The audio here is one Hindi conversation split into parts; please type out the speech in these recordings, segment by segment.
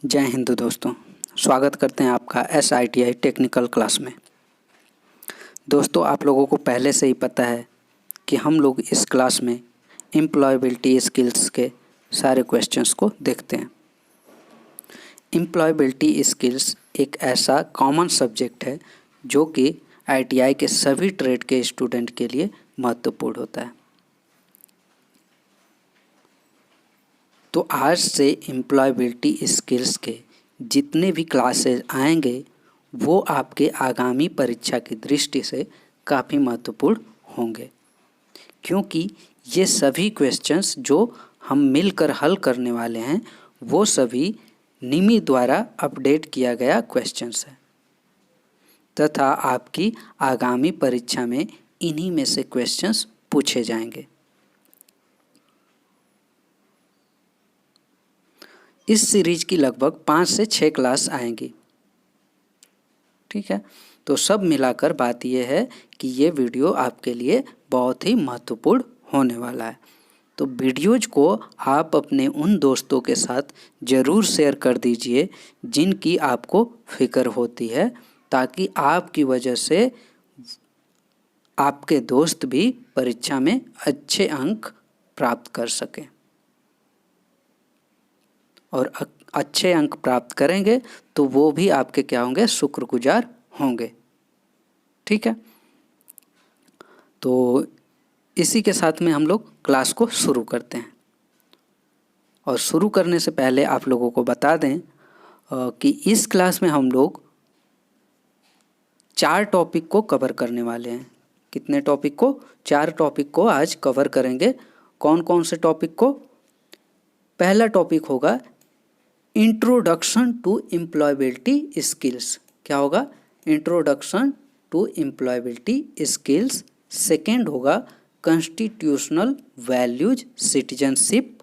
जय हिंद दोस्तों, स्वागत करते हैं आपका SITI टेक्निकल क्लास में। दोस्तों, आप लोगों को पहले से ही पता है कि हम लोग इस क्लास में एम्प्लॉयबिलिटी स्किल्स के सारे क्वेश्चंस को देखते हैं। एम्प्लॉयबिलिटी स्किल्स एक ऐसा कॉमन सब्जेक्ट है जो कि ITI के सभी ट्रेड के स्टूडेंट के लिए महत्वपूर्ण होता है। तो आज से एम्प्लॉयबिलिटी स्किल्स के जितने भी क्लासेस आएंगे वो आपके आगामी परीक्षा की दृष्टि से काफ़ी महत्वपूर्ण होंगे, क्योंकि ये सभी क्वेश्चंस जो हम मिलकर हल करने वाले हैं वो सभी निमि द्वारा अपडेट किया गया क्वेश्चंस है तथा आपकी आगामी परीक्षा में इन्हीं में से क्वेश्चंस पूछे जाएंगे। इस सीरीज की लगभग 5 से 6 क्लास आएंगी। ठीक है, तो सब मिलाकर बात यह है कि ये वीडियो आपके लिए बहुत ही महत्वपूर्ण होने वाला है। तो वीडियोज को आप अपने उन दोस्तों के साथ ज़रूर शेयर कर दीजिए जिनकी आपको फिक्र होती है, ताकि आपकी वजह से आपके दोस्त भी परीक्षा में अच्छे अंक प्राप्त कर सकें और अच्छे अंक प्राप्त करेंगे तो वो भी आपके क्या होंगे, शुक्रगुजार होंगे। ठीक है, तो इसी के साथ में हम लोग क्लास को शुरू करते हैं। और शुरू करने से पहले आप लोगों को बता दें कि इस क्लास में हम लोग 4 टॉपिक को कवर करने वाले हैं। कितने टॉपिक को? 4 टॉपिक को आज कवर करेंगे। कौन कौन से टॉपिक को? पहला टॉपिक होगा इंट्रोडक्शन टू एम्प्लॉयबिलिटी स्किल्स। क्या होगा? Introduction to employability skills. Second होगा कॉन्स्टिट्यूशनल वैल्यूज सिटीजनशिप।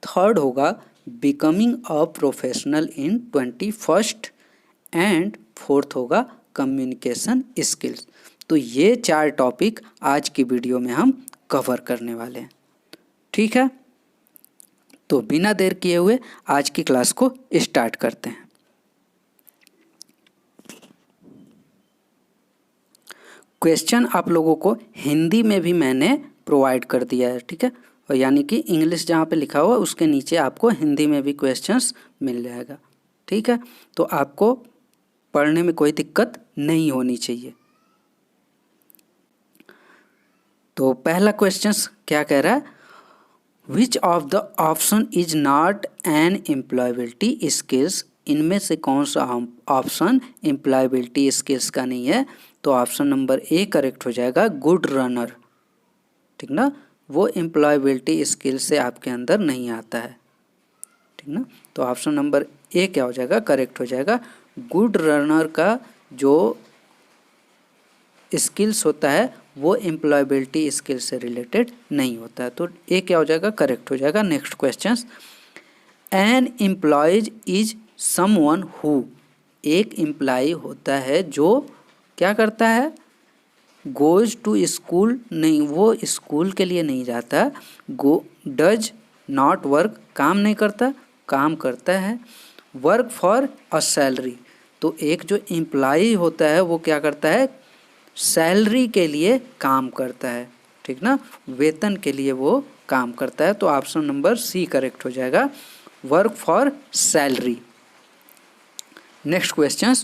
थर्ड होगा becoming a professional in 21st। And fourth होगा कम्युनिकेशन स्किल्स। तो ये 4 टॉपिक आज की वीडियो में हम कवर करने वाले हैं। ठीक है, तो बिना देर किए हुए आज की क्लास को स्टार्ट करते हैं। क्वेश्चन आप लोगों को हिंदी में भी मैंने प्रोवाइड कर दिया है। ठीक है, और यानी कि इंग्लिश जहाँ पे लिखा हुआ उसके नीचे आपको हिंदी में भी क्वेश्चंस मिल जाएगा। ठीक है, तो आपको पढ़ने में कोई दिक्कत नहीं होनी चाहिए। तो पहला क्वेश्चंस क्या कह रहा है? Which of the option is not an employability skills. इनमें से कौन सा ऑप्शन एम्प्लॉयबिलिटी स्किल्स का नहीं है? तो ऑप्शन नंबर ए करेक्ट हो जाएगा, गुड रनर। ठीक ना, वो एम्प्लॉयबिलिटी स्किल से आपके अंदर नहीं आता है। ठीक ना, तो ऑप्शन नंबर ए क्या हो जाएगा? करेक्ट हो जाएगा। गुड रनर का जो स्किल्स होता है वो एम्प्लॉयबिलिटी स्किल से रिलेटेड नहीं होता है। तो ए क्या हो जाएगा? करेक्ट हो जाएगा। Next question, an employees is someone who. एक एम्प्लॉय होता है जो क्या करता है? गोज टू स्कूल नहीं, वो स्कूल के लिए नहीं जाता। डज नॉट वर्क, काम नहीं करता, काम करता है। वर्क फॉर अ सैलरी, तो एक जो एम्प्लॉय होता है वो क्या करता है? सैलरी के लिए काम करता है। ठीक ना, वेतन के लिए वो काम करता है। तो ऑप्शन नंबर सी करेक्ट हो जाएगा, work for salary. Next question,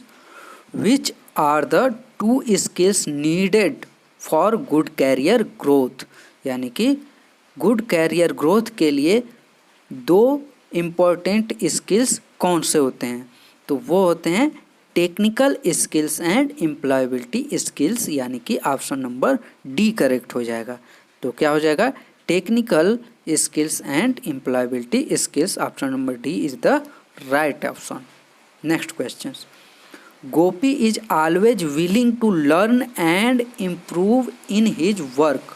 which are the 2 skills needed for good career growth. यानी कि गुड कैरियर ग्रोथ के लिए 2 इम्पोर्टेंट स्किल्स कौन से होते हैं? तो वो होते हैं technical skills and employability skills, यानी कि ऑप्शन नंबर डी करेक्ट हो जाएगा। तो क्या हो जाएगा? Technical skills and employability skills. Option number D is the right option. Next question, Gopi is always willing to learn and improve in his work.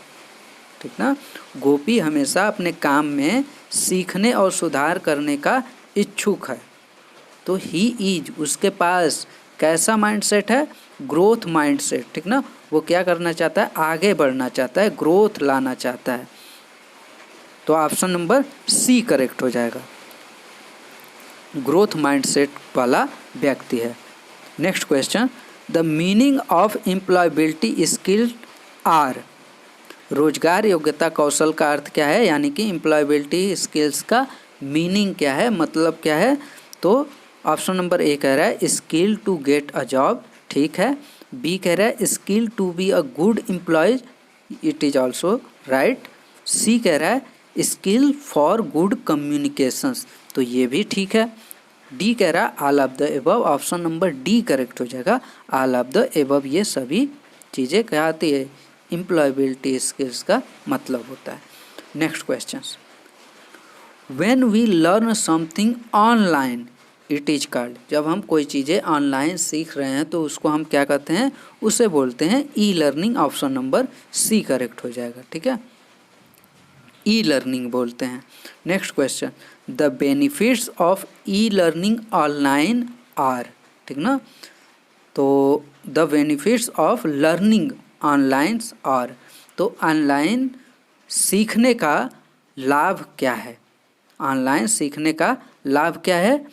ठीक ना, गोपी हमेशा अपने काम में सीखने और सुधार करने का इच्छुक है। तो ही इज, उसके पास कैसा माइंडसेट है? Growth mindset. ठीक ना, वो क्या करना चाहता है? आगे बढ़ना चाहता है, ग्रोथ लाना चाहता है। तो ऑप्शन नंबर सी करेक्ट हो जाएगा। ग्रोथ माइंडसेट वाला व्यक्ति है। Next question, the meaning of employability skill are. रोजगार योग्यता कौशल का अर्थ क्या है, यानी कि एम्प्लॉयबिलिटी स्किल्स का मीनिंग क्या है, मतलब क्या है। तो ऑप्शन नंबर ए कह रहा है skill to get a job, ठीक है। बी कह रहा है skill to be a good employ, it is also right. C कह रहा है स्किल फॉर गुड कम्युनिकेशंस, तो ये भी ठीक है। डी कह रहा है all of the above, option number D correct हो जाएगा। ऑल ऑफ द एबव ये सभी चीज़ें क्या आती है, एम्प्लॉयबिलिटी स्किल्स का मतलब होता है। Next question, when we learn something online it is called. जब हम कोई चीज़ें ऑनलाइन सीख रहे हैं तो उसको हम क्या कहते हैं, उसे बोलते हैं e learning. Option number C correct हो जाएगा, ठीक है, ई लर्निंग बोलते हैं। Next question, the benefits of e learning online are, ठीक ना। तो the benefits of learning online are, तो ऑनलाइन सीखने का लाभ क्या है, ऑनलाइन सीखने का लाभ क्या है।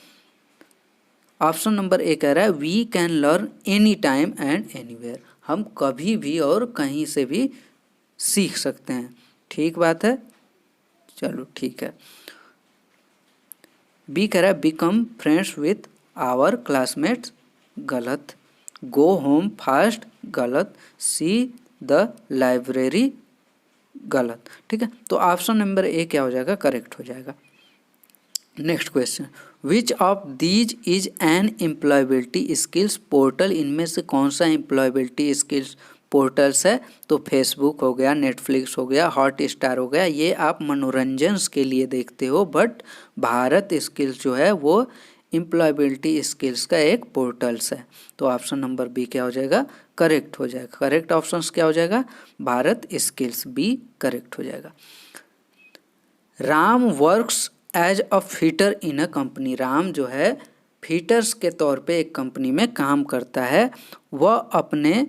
ऑप्शन नंबर ए कह रहा है we can learn any time and anywhere, हम कभी भी और कहीं से भी सीख सकते हैं, ठीक बात है, चलो ठीक है। बी कह रहा है become friends with our classmates, गलत। गो होम फास्ट, गलत। सी द लाइब्रेरी, गलत, ठीक है। तो ऑप्शन नंबर ए क्या हो जाएगा, करेक्ट हो जाएगा। Next question, which of these is an employability skills portal, इनमें से कौन सा एम्प्लॉयबिलिटी स्किल्स पोर्टल्स है। तो फेसबुक हो गया, नेटफ्लिक्स हो गया, हॉट स्टार हो गया, ये आप मनोरंजन के लिए देखते हो, बट भारत स्किल्स जो है वो एम्प्लॉयबिलिटी स्किल्स का एक पोर्टल्स है। तो ऑप्शन नंबर बी क्या हो जाएगा, करेक्ट हो जाएगा। करेक्ट ऑप्शन क्या हो जाएगा, भारत स्किल्स, बी करेक्ट हो जाएगा। Ram works as a fitter in a company, Ram जो है फिटर्स के तौर पे एक कंपनी में काम करता है। वह अपने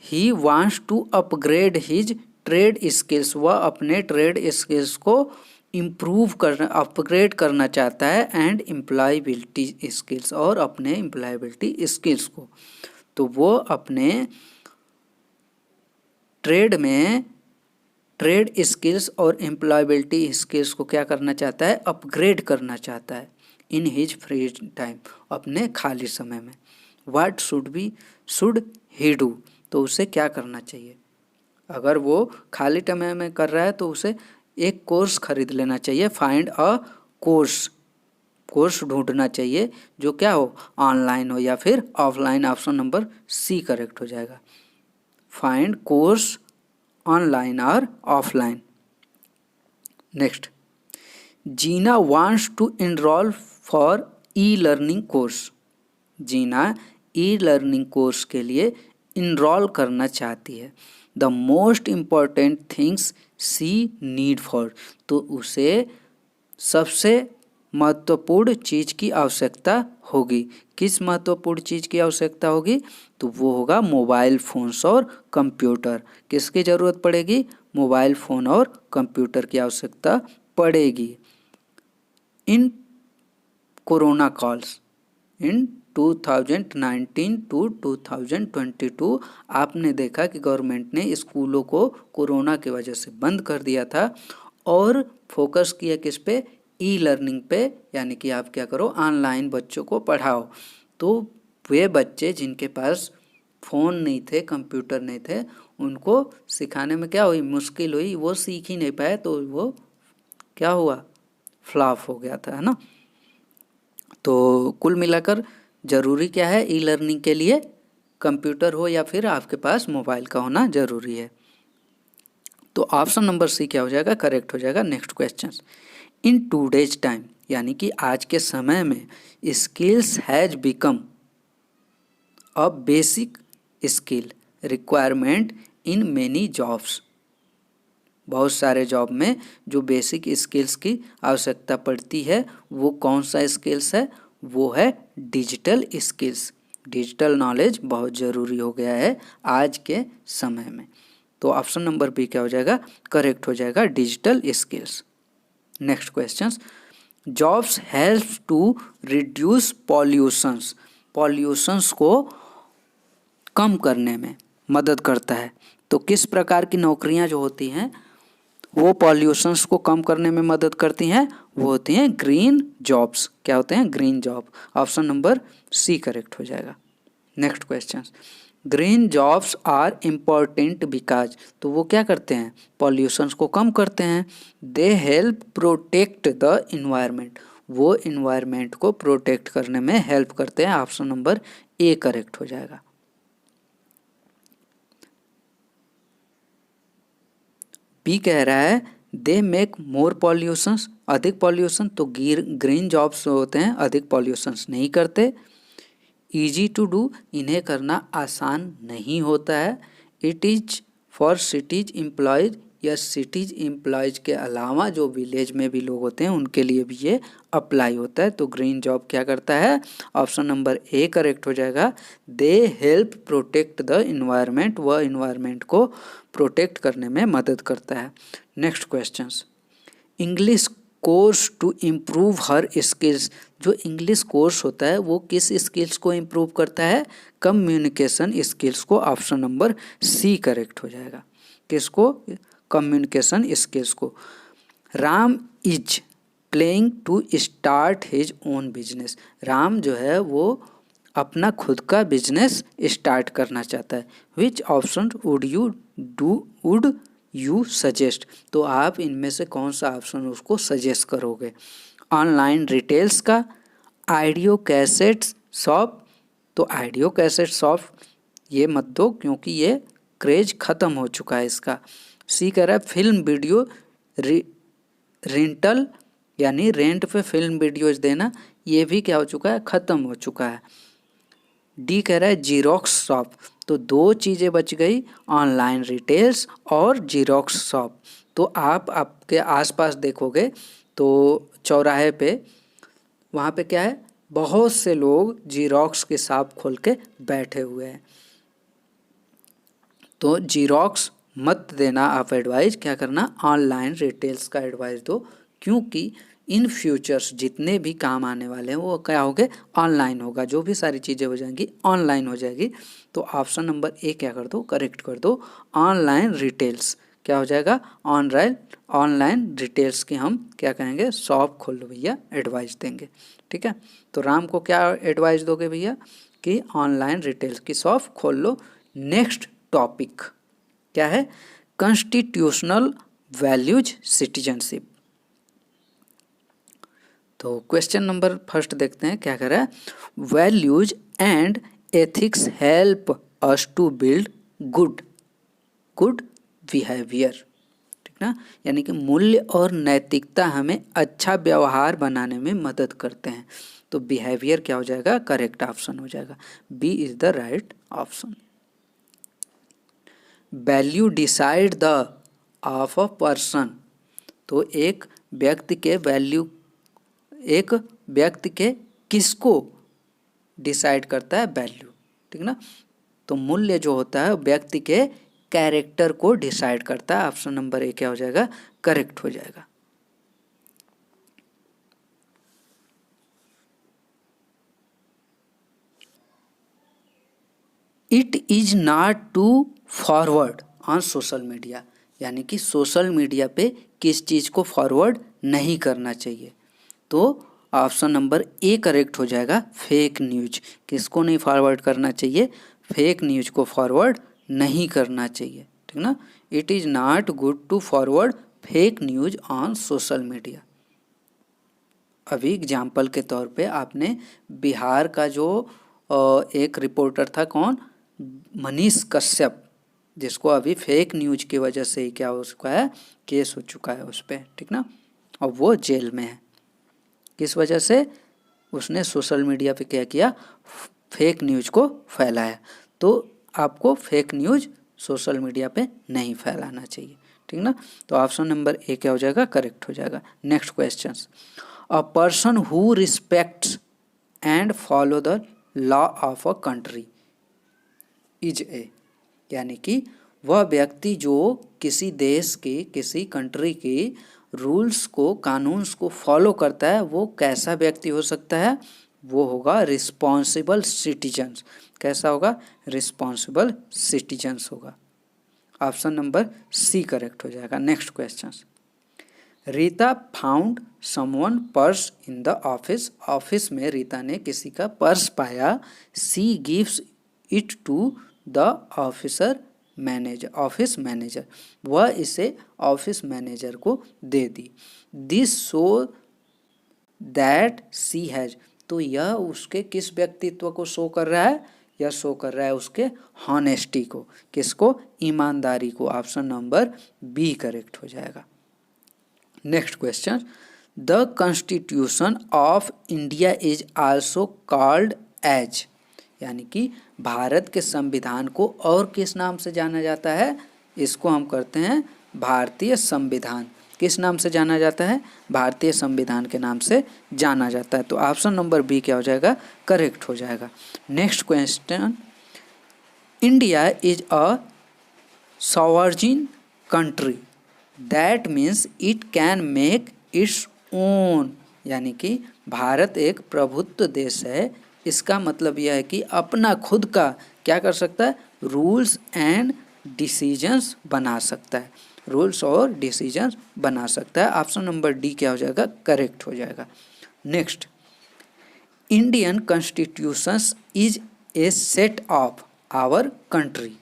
ही wants to upgrade his trade skills, वह अपने ट्रेड स्किल्स को इम्प्रूव करना, अपग्रेड करना चाहता है, एंड एम्प्लॉयबिलिटी स्किल्स, और अपने एम्प्लॉयबिलिटी स्किल्स को। तो वो अपने ट्रेड में ट्रेड स्किल्स और एम्प्लॉयबिलिटी स्किल्स को क्या करना चाहता है, अपग्रेड करना चाहता है। इन हिज फ्री टाइम, अपने खाली समय में। व्हाट शुड ही डू, तो उसे क्या करना चाहिए। अगर वो खाली समय में कर रहा है तो उसे एक कोर्स खरीद लेना चाहिए, फाइंड अ कोर्स ढूंढना चाहिए जो क्या हो, ऑनलाइन हो या फिर offline. Option number C correct हो जाएगा, फाइंड कोर्स ऑनलाइन और offline. Next, Jeena wants to enrol for e learning course, Jeena e learning course के लिए इनरोल करना चाहती है। The most important things she need for, तो उसे सबसे महत्वपूर्ण चीज़ की आवश्यकता होगी। किस महत्वपूर्ण चीज़ की आवश्यकता होगी, तो वो होगा मोबाइल फ़ोन्स और कंप्यूटर। किसकी ज़रूरत पड़ेगी, मोबाइल फ़ोन और कंप्यूटर की आवश्यकता पड़ेगी। इन कोरोना कॉल्स इन 2019 टू 2022 आपने देखा कि गवर्नमेंट ने स्कूलों को कोरोना की वजह से बंद कर दिया था और फोकस किया किस पे, ई लर्निंग पे, यानी कि आप क्या करो, ऑनलाइन बच्चों को पढ़ाओ। तो वे बच्चे जिनके पास फ़ोन नहीं थे, कंप्यूटर नहीं थे, उनको सिखाने में क्या हुई, मुश्किल हुई, वो सीख ही नहीं पाए, तो वो क्या हुआ, फ्लॉप हो गया था, है ना। तो कुल मिलाकर ज़रूरी क्या है, ई लर्निंग के लिए कंप्यूटर हो या फिर आपके पास मोबाइल का होना ज़रूरी है। तो ऑप्शन नंबर सी क्या हो जाएगा, करेक्ट हो जाएगा। Next question, in today's time, यानी कि आज के समय में skills has become a basic skill requirement in many jobs, बहुत सारे जॉब में जो बेसिक स्किल्स की आवश्यकता पड़ती है वो कौन सा स्किल्स है, वो है डिजिटल स्किल्स। डिजिटल नॉलेज बहुत ज़रूरी हो गया है आज के समय में। तो ऑप्शन नंबर बी क्या हो जाएगा, करेक्ट हो जाएगा, digital skills. Next question, jobs help to reduce pollutions को कम करने में मदद करता है। तो किस प्रकार की नौकरियां जो होती हैं वो पॉल्यूशंस को कम करने में मदद करती हैं? वो होती हैं ग्रीन जॉब्स। क्या होते हैं? Green job. Option number C correct हो जाएगा। Next question, green jobs are important because, तो वो क्या करते हैं? पॉल्यूशंस को कम करते हैं। दे हेल्प प्रोटेक्ट द इन्वायरमेंट, वो इन्वायरमेंट को प्रोटेक्ट करने में हेल्प करते हैं। ऑप्शन नंबर ए करेक्ट हो जाएगा। बी कह रहा है दे मेक मोर पॉल्यूशंस, अधिक पॉल्यूशन, तो ग्रीन जॉब्स होते हैं अधिक पॉल्यूशंस नहीं करते। ईजी टू डू, इन्हें करना आसान नहीं होता है। It is for cities employees, या सिटीज एम्प्लॉयज के अलावा जो विलेज में भी लोग होते हैं उनके लिए भी ये अप्लाई होता है। तो ग्रीन जॉब क्या करता है? ऑप्शन नंबर ए करेक्ट हो जाएगा। They help protect the environment, वह इन्वायरमेंट को प्रोटेक्ट करने में मदद करता है। Next questions, English course to improve her skills, जो इंग्लिश कोर्स होता है वो किस स्किल्स को इम्प्रूव करता है? कम्युनिकेशन स्किल्स को। ऑप्शन नंबर सी करेक्ट हो जाएगा। किसको? कम्युनिकेशन स्किल्स को। Ram is playing to start his own business, राम जो है वो अपना खुद का बिजनेस स्टार्ट करना चाहता है। Which option would you suggest, तो आप इनमें से कौन सा ऑप्शन उसको सजेस्ट करोगे? ऑनलाइन रिटेल्स का, आइडियो कैसेट शॉप, तो आइडियो कैसेट शॉप ये मत दो क्योंकि ये क्रेज ख़त्म हो चुका है इसका। सी कह रहा है फिल्म वीडियो रेंटल, यानी रेंट पे फिल्म वीडियोज देना, ये भी क्या हो चुका है? ख़त्म हो चुका है। डी कह रहा है जीरोक्स शॉप, तो दो चीज़ें बच गई, ऑनलाइन रिटेल्स और जीरोक्स शॉप। तो आप आपके आसपास देखोगे तो चौराहे पे वहाँ पे क्या है? बहुत से लोग जीरोक्स की शॉप खोल के बैठे हुए हैं। तो जीरोक्स मत देना आप एडवाइस, क्या करना? ऑनलाइन रिटेल्स का एडवाइस दो, क्योंकि इन फ्यूचर्स जितने भी काम आने वाले हैं वो क्या होंगे? ऑनलाइन होगा, जो भी सारी चीज़ें हो जाएंगी ऑनलाइन हो जाएगी। तो ऑप्शन नंबर ए क्या कर दो? करेक्ट कर दो। ऑनलाइन रिटेल्स क्या हो जाएगा? ऑनलाइन रिटेल्स की हम क्या कहेंगे? शॉप खोल लो भैया, एडवाइस देंगे। ठीक है, तो राम को क्या एडवाइस दोगे भैया? कि ऑनलाइन रिटेल्स की शॉप खोल लो। नेक्स्ट टॉपिक क्या है? Constitutional values citizenship. तो क्वेश्चन नंबर फर्स्ट देखते हैं क्या कह रहा है? Values and ethics help us to build good behaviour, ठीक ना, यानी कि मूल्य और नैतिकता हमें अच्छा व्यवहार बनाने में मदद करते हैं। तो बिहेवियर क्या हो जाएगा? करेक्ट ऑप्शन हो जाएगा। B is the right option. Value decide the of a person, तो एक व्यक्ति के वैल्यू, एक व्यक्ति के किसको डिसाइड करता है? वैल्यू, ठीक ना। तो मूल्य जो होता है व्यक्ति के कैरेक्टर को डिसाइड करता है। ऑप्शन नंबर ए क्या हो जाएगा? करेक्ट हो जाएगा। It is not to forward on social media, यानी कि सोशल मीडिया पे किस चीज़ को फॉरवर्ड नहीं करना चाहिए? तो ऑप्शन नंबर ए करेक्ट हो जाएगा, फेक न्यूज। किसको नहीं फॉरवर्ड करना चाहिए? फेक न्यूज को फॉरवर्ड नहीं करना चाहिए, ठीक ना। It is not good to forward fake news on social media. अभी एग्जाम्पल के तौर पे आपने बिहार का जो एक रिपोर्टर था, कौन? मनीष कश्यप, जिसको अभी फेक न्यूज की वजह से ही क्या हो चुका है? केस हो चुका है उस पर, ठीक ना, और वो जेल में है। किस वजह से? उसने सोशल मीडिया पे क्या किया? फेक न्यूज को फैलाया। तो आपको फेक न्यूज सोशल मीडिया पे नहीं फैलाना चाहिए, ठीक ना। तो ऑप्शन नंबर ए क्या हो जाएगा? करेक्ट हो जाएगा। Next question, a person who respects and follow the law of a country is a, यानी कि वह व्यक्ति जो किसी देश की, किसी कंट्री की रूल्स को, कानून्स को फॉलो करता है वो कैसा व्यक्ति हो सकता है? वो होगा रिस्पॉन्सिबल सिटीजन्स। कैसा होगा? रिस्पॉन्सिबल सिटीजन्स होगा। ऑप्शन नंबर सी करेक्ट हो जाएगा। Next question, Rita found someone purse in the office. Office में रीता ने किसी का पर्स पाया। She gives it to the officer manager, office manager, वह इसे ऑफिस मैनेजर को दे दी। This show that she has, तो यह उसके किस व्यक्तित्व को शो कर रहा है? यह शो कर रहा है उसके हॉनेस्टी को। किसको? ईमानदारी को। ऑप्शन नंबर बी करेक्ट हो जाएगा। Next question, the constitution of India is also called as, यानी कि भारत के संविधान को और किस नाम से जाना जाता है? इसको हम करते हैं भारतीय संविधान। किस नाम से जाना जाता है? भारतीय संविधान के नाम से जाना जाता है। तो ऑप्शन नंबर बी क्या हो जाएगा? करेक्ट हो जाएगा। Next question, India is a sovereign country, that means it can make its own, यानी कि भारत एक प्रभुत्व देश है। इसका मतलब यह है कि अपना खुद का क्या कर सकता है? रूल्स एंड डिसीजंस बना सकता है। रूल्स और डिसीजंस बना सकता है। ऑप्शन नंबर डी क्या हो जाएगा? करेक्ट हो जाएगा। Next, Indian constitution is a set of our country,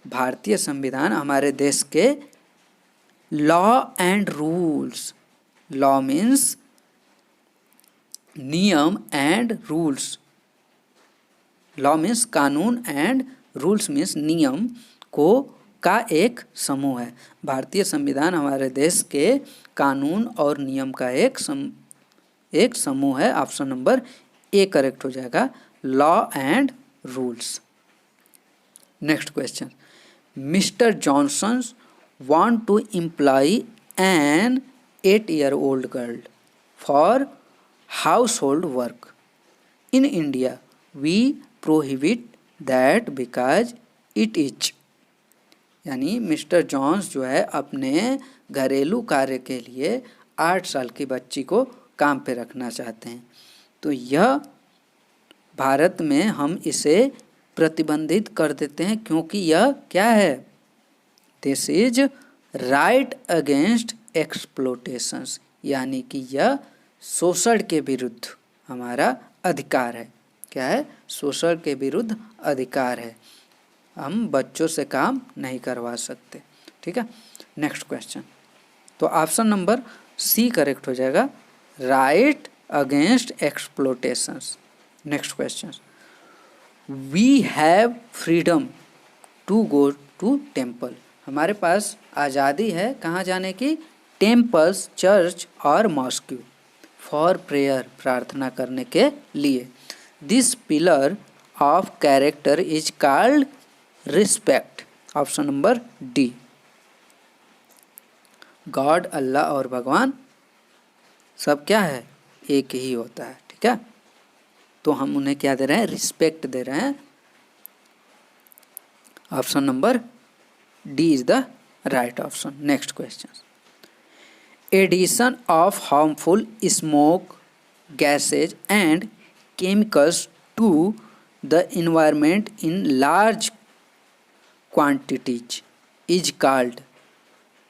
भारतीय संविधान हमारे देश के law and rules, law means नियम एंड रूल्स, लॉ मीन्स कानून एंड रूल्स मीन्स नियम को का एक समूह है। भारतीय संविधान हमारे देश के कानून और नियम का एक समूह है। ऑप्शन नंबर ए करेक्ट हो जाएगा, law and rules. Next question, mister Johnson want to employ an 8-year-old girl for household work. In India, we prohibit that because it is, यानी मिस्टर जॉन्स जो है अपने घरेलू कार्य के लिए 8 साल की बच्ची को काम पे रखना चाहते हैं। तो यह भारत में हम इसे प्रतिबंधित कर देते हैं क्योंकि यह क्या है? दिस इज राइट अगेंस्ट एक्सप्लोटेशंस, यानी कि यह शोषण के विरुद्ध हमारा अधिकार है। क्या है? शोषण के विरुद्ध अधिकार है। हम बच्चों से काम नहीं करवा सकते। ठीक है। नेक्स्ट क्वेश्चन, तो ऑप्शन नंबर सी करेक्ट हो जाएगा, right against exploitations. Next question, we have freedom to go to temple, हमारे पास आज़ादी है कहाँ जाने की? टेम्पल्स, चर्च और मॉस्क्यू, फॉर प्रेयर, प्रार्थना करने के लिए। This pillar of character is called respect. Option number D. God, Allah और भगवान सब क्या है? एक ही होता है। ठीक है, तो हम उन्हें क्या दे रहे हैं? रिस्पेक्ट दे रहे हैं। Option number D is the right option. Next question, addition of harmful smoke gases and chemicals to the environment in large quantities is called.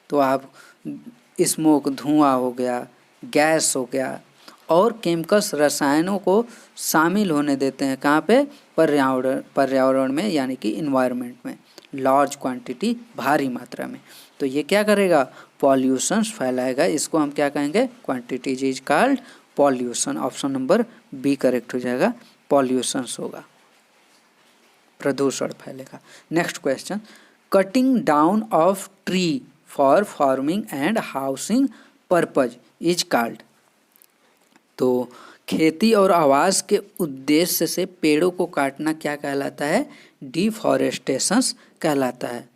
तो आप स्मोक, धुआं हो गया, गैस हो गया और केमिकल्स, रसायनों को शामिल होने देते हैं कहाँ पे? पर्यावरण में, यानी कि इन्वायरमेंट में, लार्ज क्वांटिटी, भारी मात्रा में। तो ये क्या करेगा? पॉल्यूशंस फैलाएगा। इसको हम क्या कहेंगे? Quantities is called pollution. Option number B correct हो जाएगा, पॉल्यूशंस होगा, प्रदूषण फैलेगा। Next question, cutting down of tree for farming and housing purpose is called. तो खेती और आवास के उद्देश्य से पेड़ों को काटना क्या कहलाता है? डिफॉरेस्टेशंस कहलाता है।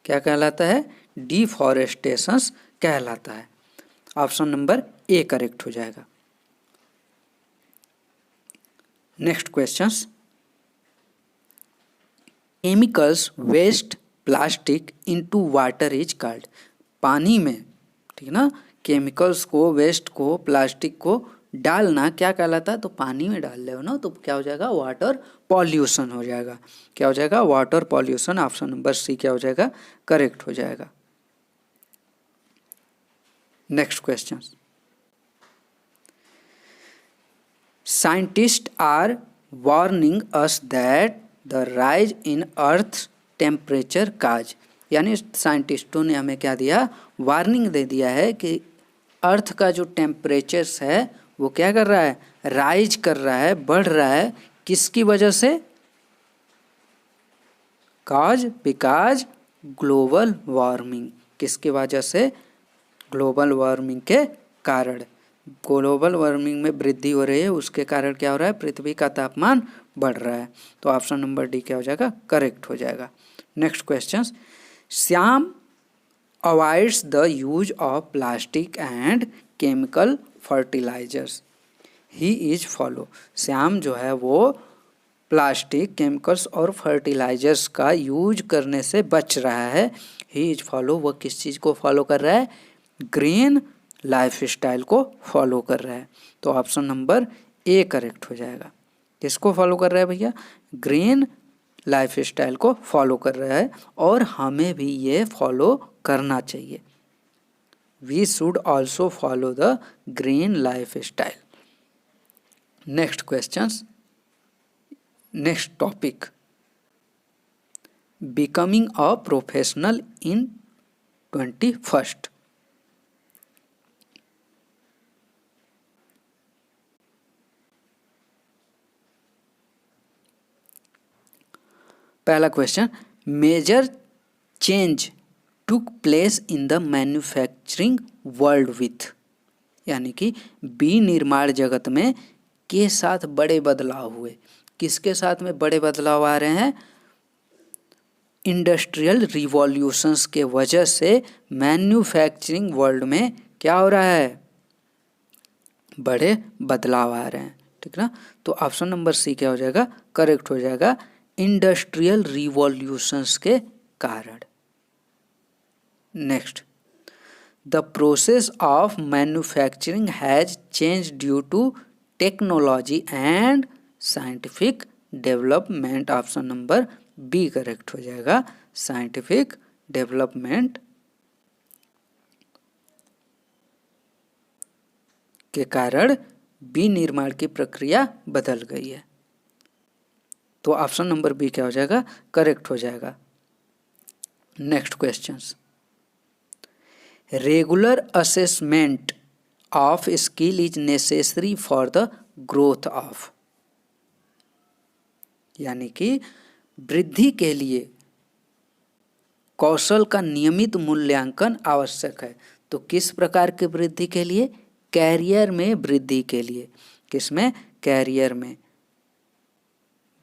क्या कहलाता है? डिफॉरेस्टेशंस कहलाता है। ऑप्शन नंबर ए करेक्ट हो जाएगा। Next questions, chemicals waste plastic into water is called. पानी में, ठीक ना, केमिकल्स को, वेस्ट को, प्लास्टिक को डालना क्या कहलाता है? तो पानी में डाल रहे हो ना, तो क्या हो जाएगा? वाटर पॉल्यूशन हो जाएगा। क्या हो जाएगा? Water pollution. Option number C क्या हो जाएगा? करेक्ट हो जाएगा। Next question, scientist are warning us that the rise in earth temperature cause, यानी साइंटिस्टों ने हमें क्या दिया? वार्निंग दे दिया है कि अर्थ का जो टेम्परेचर है वो क्या कर रहा है? राइज कर रहा है, बढ़ रहा है। किसकी वजह से? काज, बिकॉज ग्लोबल वार्मिंग। किसकी वजह से? ग्लोबल वार्मिंग के कारण। ग्लोबल वार्मिंग में वृद्धि हो रही है, उसके कारण क्या हो रहा है? पृथ्वी का तापमान बढ़ रहा है। तो ऑप्शन नंबर डी क्या हो जाएगा? करेक्ट हो जाएगा। Next question, Shyam avoids the use of plastic and chemical fertilisers, he is follow. Shyam जो है वो प्लास्टिक, केमिकल्स और फर्टिलाइजर्स का यूज करने से बच रहा है। ही इज फॉलो, वह किस चीज़ को फॉलो कर रहा है? ग्रीन लाइफ स्टाइल को फॉलो कर रहा है। तो ऑप्शन नंबर ए करेक्ट हो जाएगा। किसको फॉलो कर रहा है भैया? ग्रीन लाइफ स्टाइल को फॉलो कर रहा है, और हमें भी ये फॉलो करना चाहिए। We should also follow the green life style. Next question, next topic, becoming a professional in 21st। पहला question, major change took place in the manufacturing world with, यानी कि विनिर्माण जगत में के साथ बड़े बदलाव हुए। किसके साथ में बड़े बदलाव आ रहे हैं? इंडस्ट्रियल रिवॉल्यूशंस के वजह से मैन्युफैक्चरिंग वर्ल्ड में क्या हो रहा है? बड़े बदलाव आ रहे हैं। ठीक ना? तो ऑप्शन नंबर सी क्या हो जाएगा? करेक्ट हो जाएगा। इंडस्ट्रियल रिवॉल्यूशंस के कारण। Next, the process of manufacturing has change due to technology and scientific development. Option number B correct हो जाएगा। साइंटिफिक डेवलपमेंट के कारण विनिर्माण की प्रक्रिया बदल गई है। तो ऑप्शन नंबर बी क्या हो जाएगा? करेक्ट हो जाएगा। Next questions, regular assessment of skill is necessary for the growth of, यानी कि वृद्धि के लिए कौशल का नियमित मूल्यांकन आवश्यक है। तो किस प्रकार की वृद्धि के लिए? कैरियर में वृद्धि के लिए। किसमें? कैरियर में,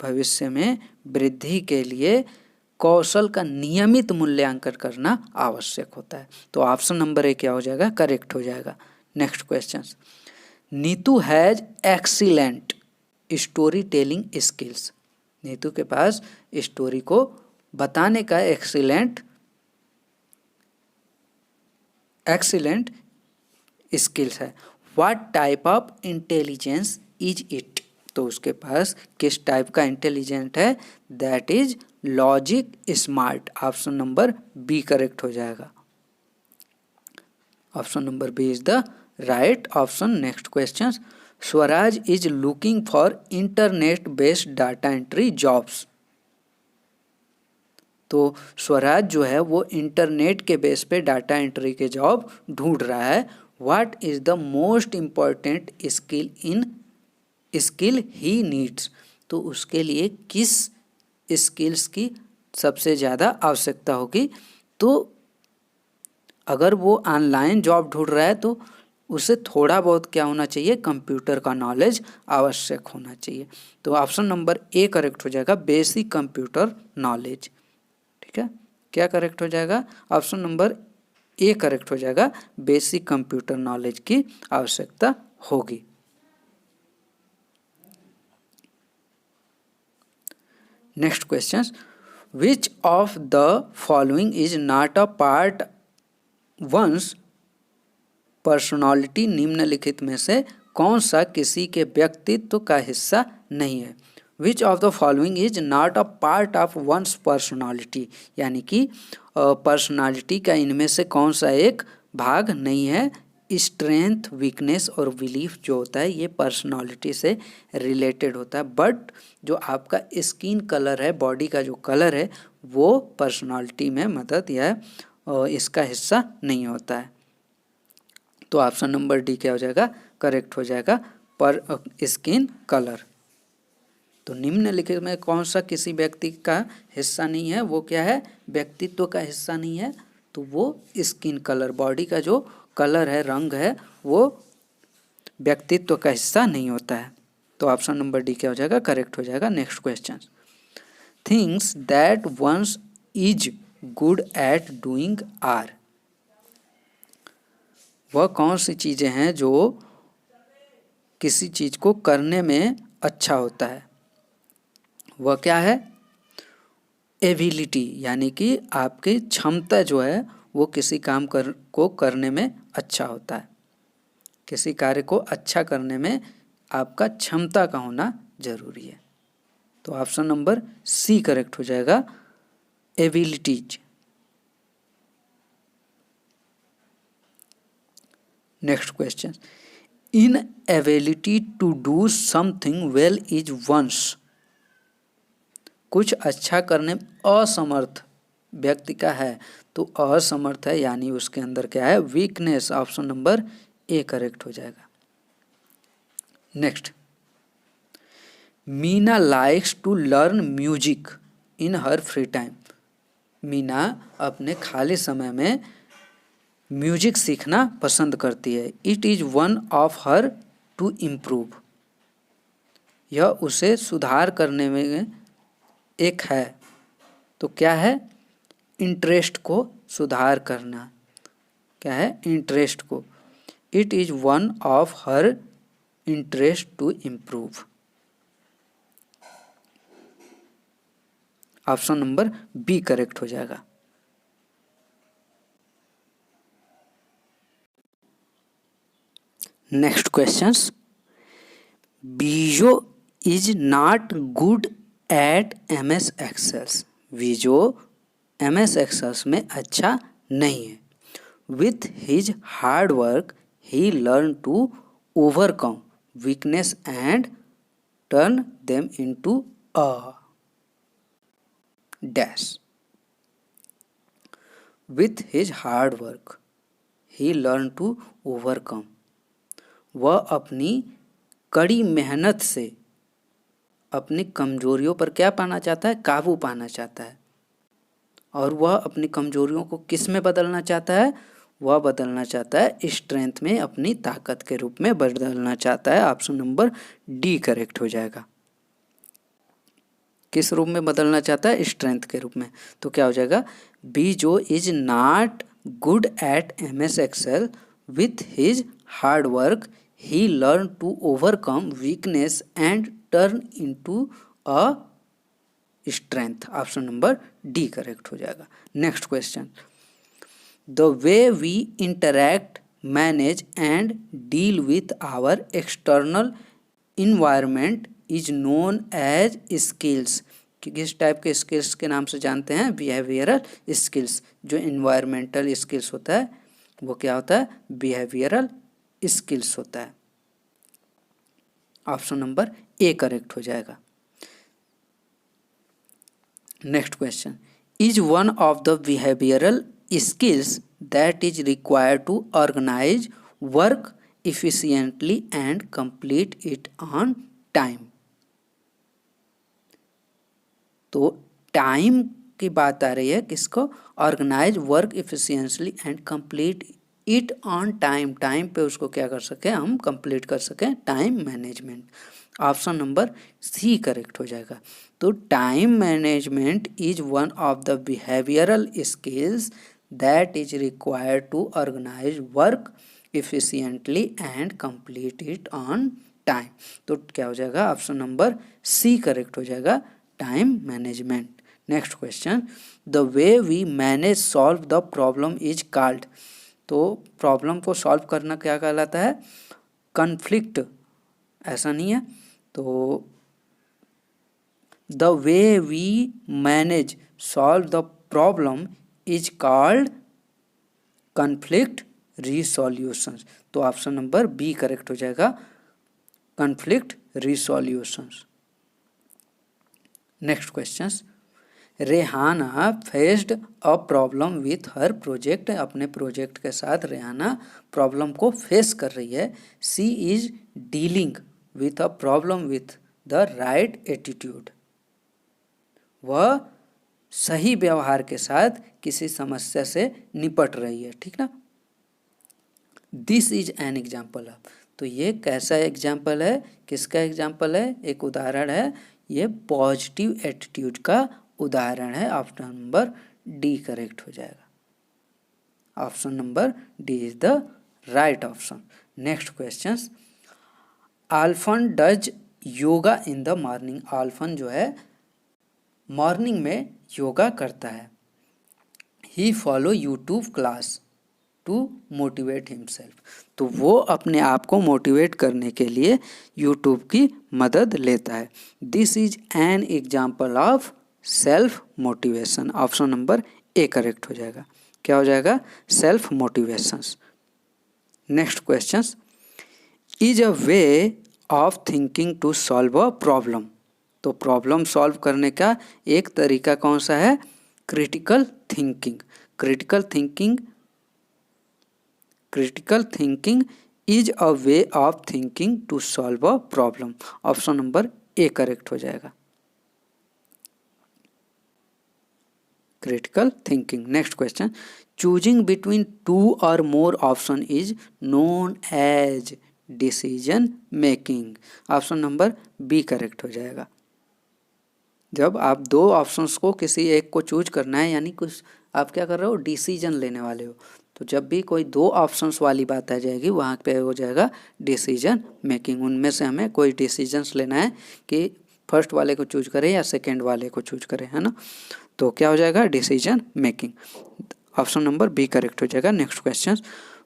भविष्य में वृद्धि के लिए कौशल का नियमित मूल्यांकन करना आवश्यक होता है। तो ऑप्शन नंबर ए क्या हो जाएगा? करेक्ट हो जाएगा। Next question, Neetu has excellent story telling skills. Neetu के पास स्टोरी को बताने का एक्सीलेंट स्किल्स है। What type of intelligence is it? तो उसके पास किस टाइप का इंटेलिजेंट है? That is logic smart. Option number B correct हो जाएगा। Option number B is the right option. Next question, Swaraj is looking for internet based data entry jobs. तो स्वराज जो है वो इंटरनेट के बेस पे डाटा एंट्री के जॉब ढूंढ रहा है। What is the most important skill he needs? तो उसके लिए किस स्किल्स की सबसे ज़्यादा आवश्यकता होगी? तो अगर वो ऑनलाइन जॉब ढूंढ रहा है तो उसे थोड़ा बहुत क्या होना चाहिए? कंप्यूटर का नॉलेज आवश्यक होना चाहिए। तो ऑप्शन नंबर ए करेक्ट हो जाएगा, बेसिक कंप्यूटर नॉलेज। ठीक है, क्या करेक्ट हो जाएगा? ऑप्शन नंबर ए करेक्ट हो जाएगा, बेसिक कंप्यूटर नॉलेज की आवश्यकता होगी। Next question, which of the following is not a part one's personality निम्नलिखित में से कौन सा किसी के व्यक्तित्व का हिस्सा नहीं है। Which of the following is not a part of one's personality, यानी कि पर्सनालिटी का इनमें से कौन सा एक भाग नहीं है। स्ट्रेंथ, वीकनेस और बिलीफ जो होता है ये पर्सनालिटी से रिलेटेड होता है, बट जो आपका स्किन कलर है, बॉडी का जो कलर है, वो पर्सनालिटी में मदद या इसका हिस्सा नहीं होता है। तो ऑप्शन नंबर डी क्या हो जाएगा, करेक्ट हो जाएगा, पर स्किन कलर। तो निम्नलिखित में कौन सा किसी व्यक्ति का हिस्सा नहीं है, वो क्या है, व्यक्तित्व का हिस्सा नहीं है, तो वो स्किन कलर, बॉडी का जो कलर है, रंग है, वो व्यक्तित्व का हिस्सा नहीं होता है। तो ऑप्शन नंबर डी क्या हो जाएगा, करेक्ट हो जाएगा। Next question, things that one's is good at doing are, वह कौन सी चीज़ें हैं जो किसी चीज़ को करने में अच्छा होता है। वह क्या है, एबिलिटी, यानी कि आपकी क्षमता जो है वो किसी काम को करने में अच्छा होता है। किसी कार्य को अच्छा करने में आपका क्षमता का होना जरूरी है। तो ऑप्शन नंबर सी करेक्ट हो जाएगा, abilities. Next question, inability to do something well is one's, कुछ अच्छा करने में असमर्थ व्यक्ति का है, तो असमर्थ है यानी उसके अंदर क्या है, weakness. Option number A correct हो जाएगा। Next, Meena likes to learn music in her free time, Meena अपने खाली समय में म्यूजिक सीखना पसंद करती है। It is one of her to improve, यह उसे सुधार करने में एक है। तो क्या है, इंटरेस्ट को सुधार करना, क्या है, इंटरेस्ट को। It is one of her interest to improve. Option number B correct हो जाएगा। Next questions, Bijo is not good at MS excels, Bijo MS excels में अच्छा नहीं है। With his hard work he learn to overcome weakness and turn them into a dash. With his hard work he learn to overcome, वह अपनी कड़ी मेहनत से अपनी कमजोरियों पर क्या पाना चाहता है, काबू पाना चाहता है। और वह अपनी कमजोरियों को किस में बदलना चाहता है, वह बदलना चाहता है स्ट्रेंथ में, अपनी ताकत के रूप में बदलना चाहता है। ऑप्शन नंबर डी करेक्ट हो जाएगा। किस रूप में बदलना चाहता है, स्ट्रेंथ के रूप में। तो क्या हो जाएगा, Bijo is not good at MS excel, with his hard work he learn to overcome weakness and turn into a strength. Option number D correct हो जाएगा। Next question, the way we interact, manage and deal with our external environment is known as skills, किस टाइप के स्किल्स के नाम से जानते हैं, बिहेवियरल स्किल्स। जो इन्वायरमेंटल स्किल्स होता है वो क्या होता है, बिहेवियरल स्किल्स होता है। ऑप्शन नंबर ए करेक्ट हो जाएगा। Next question, is one of the behavioural skills that is required to organise work efficiently and complete it on time. तो टाइम की बात आ रही है, किसको, organise work efficiently and complete it on time, time पे उसको क्या कर सकें, हम कंप्लीट कर सकें, time management. Option number C correct हो जाएगा। तो time management is one of the behavioural skills that is required to organise work efficiently and complete it on time. तो क्या हो जाएगा, ऑप्शन नंबर सी करेक्ट हो जाएगा, time management. Next question, the way we manage solve the problem is called, तो प्रॉब्लम को सॉल्व करना क्या कहलाता है? कन्फ्लिक्ट, ऐसा नहीं है। तो the way we manage solve the problem is called conflict resolutions. तो ऑप्शन नंबर बी करेक्ट हो जाएगा, conflict resolutions. Next question, Rehana faced a problem with her project. अपने प्रोजेक्ट के साथ रेहाना प्रॉब्लम को फेस कर रही है। सी is dealing with a problem with the right attitude. वह सही व्यवहार के साथ किसी समस्या से निपट रही है, ठीक ना। This is an example of, तो ये कैसा एग्जाम्पल है, किसका एग्जाम्पल है? एक उदाहरण है, ये पॉजिटिव एटीट्यूड का उदाहरण है। ऑप्शन नंबर डी करेक्ट हो जाएगा। Option number D is the right option. Next question, Alfan does yoga in the morning. Alfan जो है मॉर्निंग में योगा करता है। He follow YouTube class to motivate himself. तो वो अपने आप को मोटिवेट करने के लिए यूट्यूब की मदद लेता है। This is an example of self motivation. Option number A correct हो जाएगा। क्या हो जाएगा? Self motivations. Next question, is a way of thinking to solve a problem. तो प्रॉब्लम सॉल्व करने का एक तरीका कौन सा है? Critical thinking. Critical thinking is a way of thinking to solve a problem. Option number A correct हो जाएगा, critical thinking. Next question, choosing between two और मोर option is known as decision making. Option number B correct हो जाएगा। जब आप दो ऑप्शंस को किसी एक को चूज करना है, यानी कुछ आप क्या कर रहे हो? डिसीजन लेने वाले हो। तो जब भी कोई दो ऑप्शंस वाली बात आ जाएगी, वहाँ पे हो जाएगा डिसीजन मेकिंग। उनमें से हमें कोई डिसीजंस लेना है कि फर्स्ट वाले को चूज करें या सेकेंड वाले को चूज करें, है ना। तो क्या हो जाएगा? Decision making. Option number B correct हो जाएगा। Next question,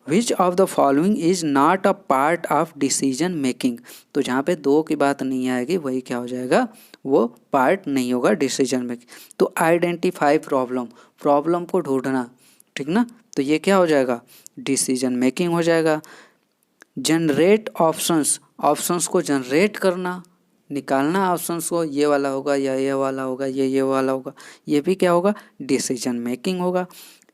which of the following is not a part of decision making. तो जहाँ पे दो की बात नहीं आएगी, वही क्या हो जाएगा? वो पार्ट नहीं होगा डिसीजन मेकिंग। तो आइडेंटिफाई प्रॉब्लम, प्रॉब्लम को ढूंढना, ठीक ना। तो ये क्या हो जाएगा? डिसीजन मेकिंग हो जाएगा। जनरेट ऑप्शंस, ऑप्शंस को जनरेट करना, निकालना ऑप्शंस को, ये वाला होगा या ये वाला होगा, ये वाला होगा, ये भी क्या होगा? डिसीजन मेकिंग होगा।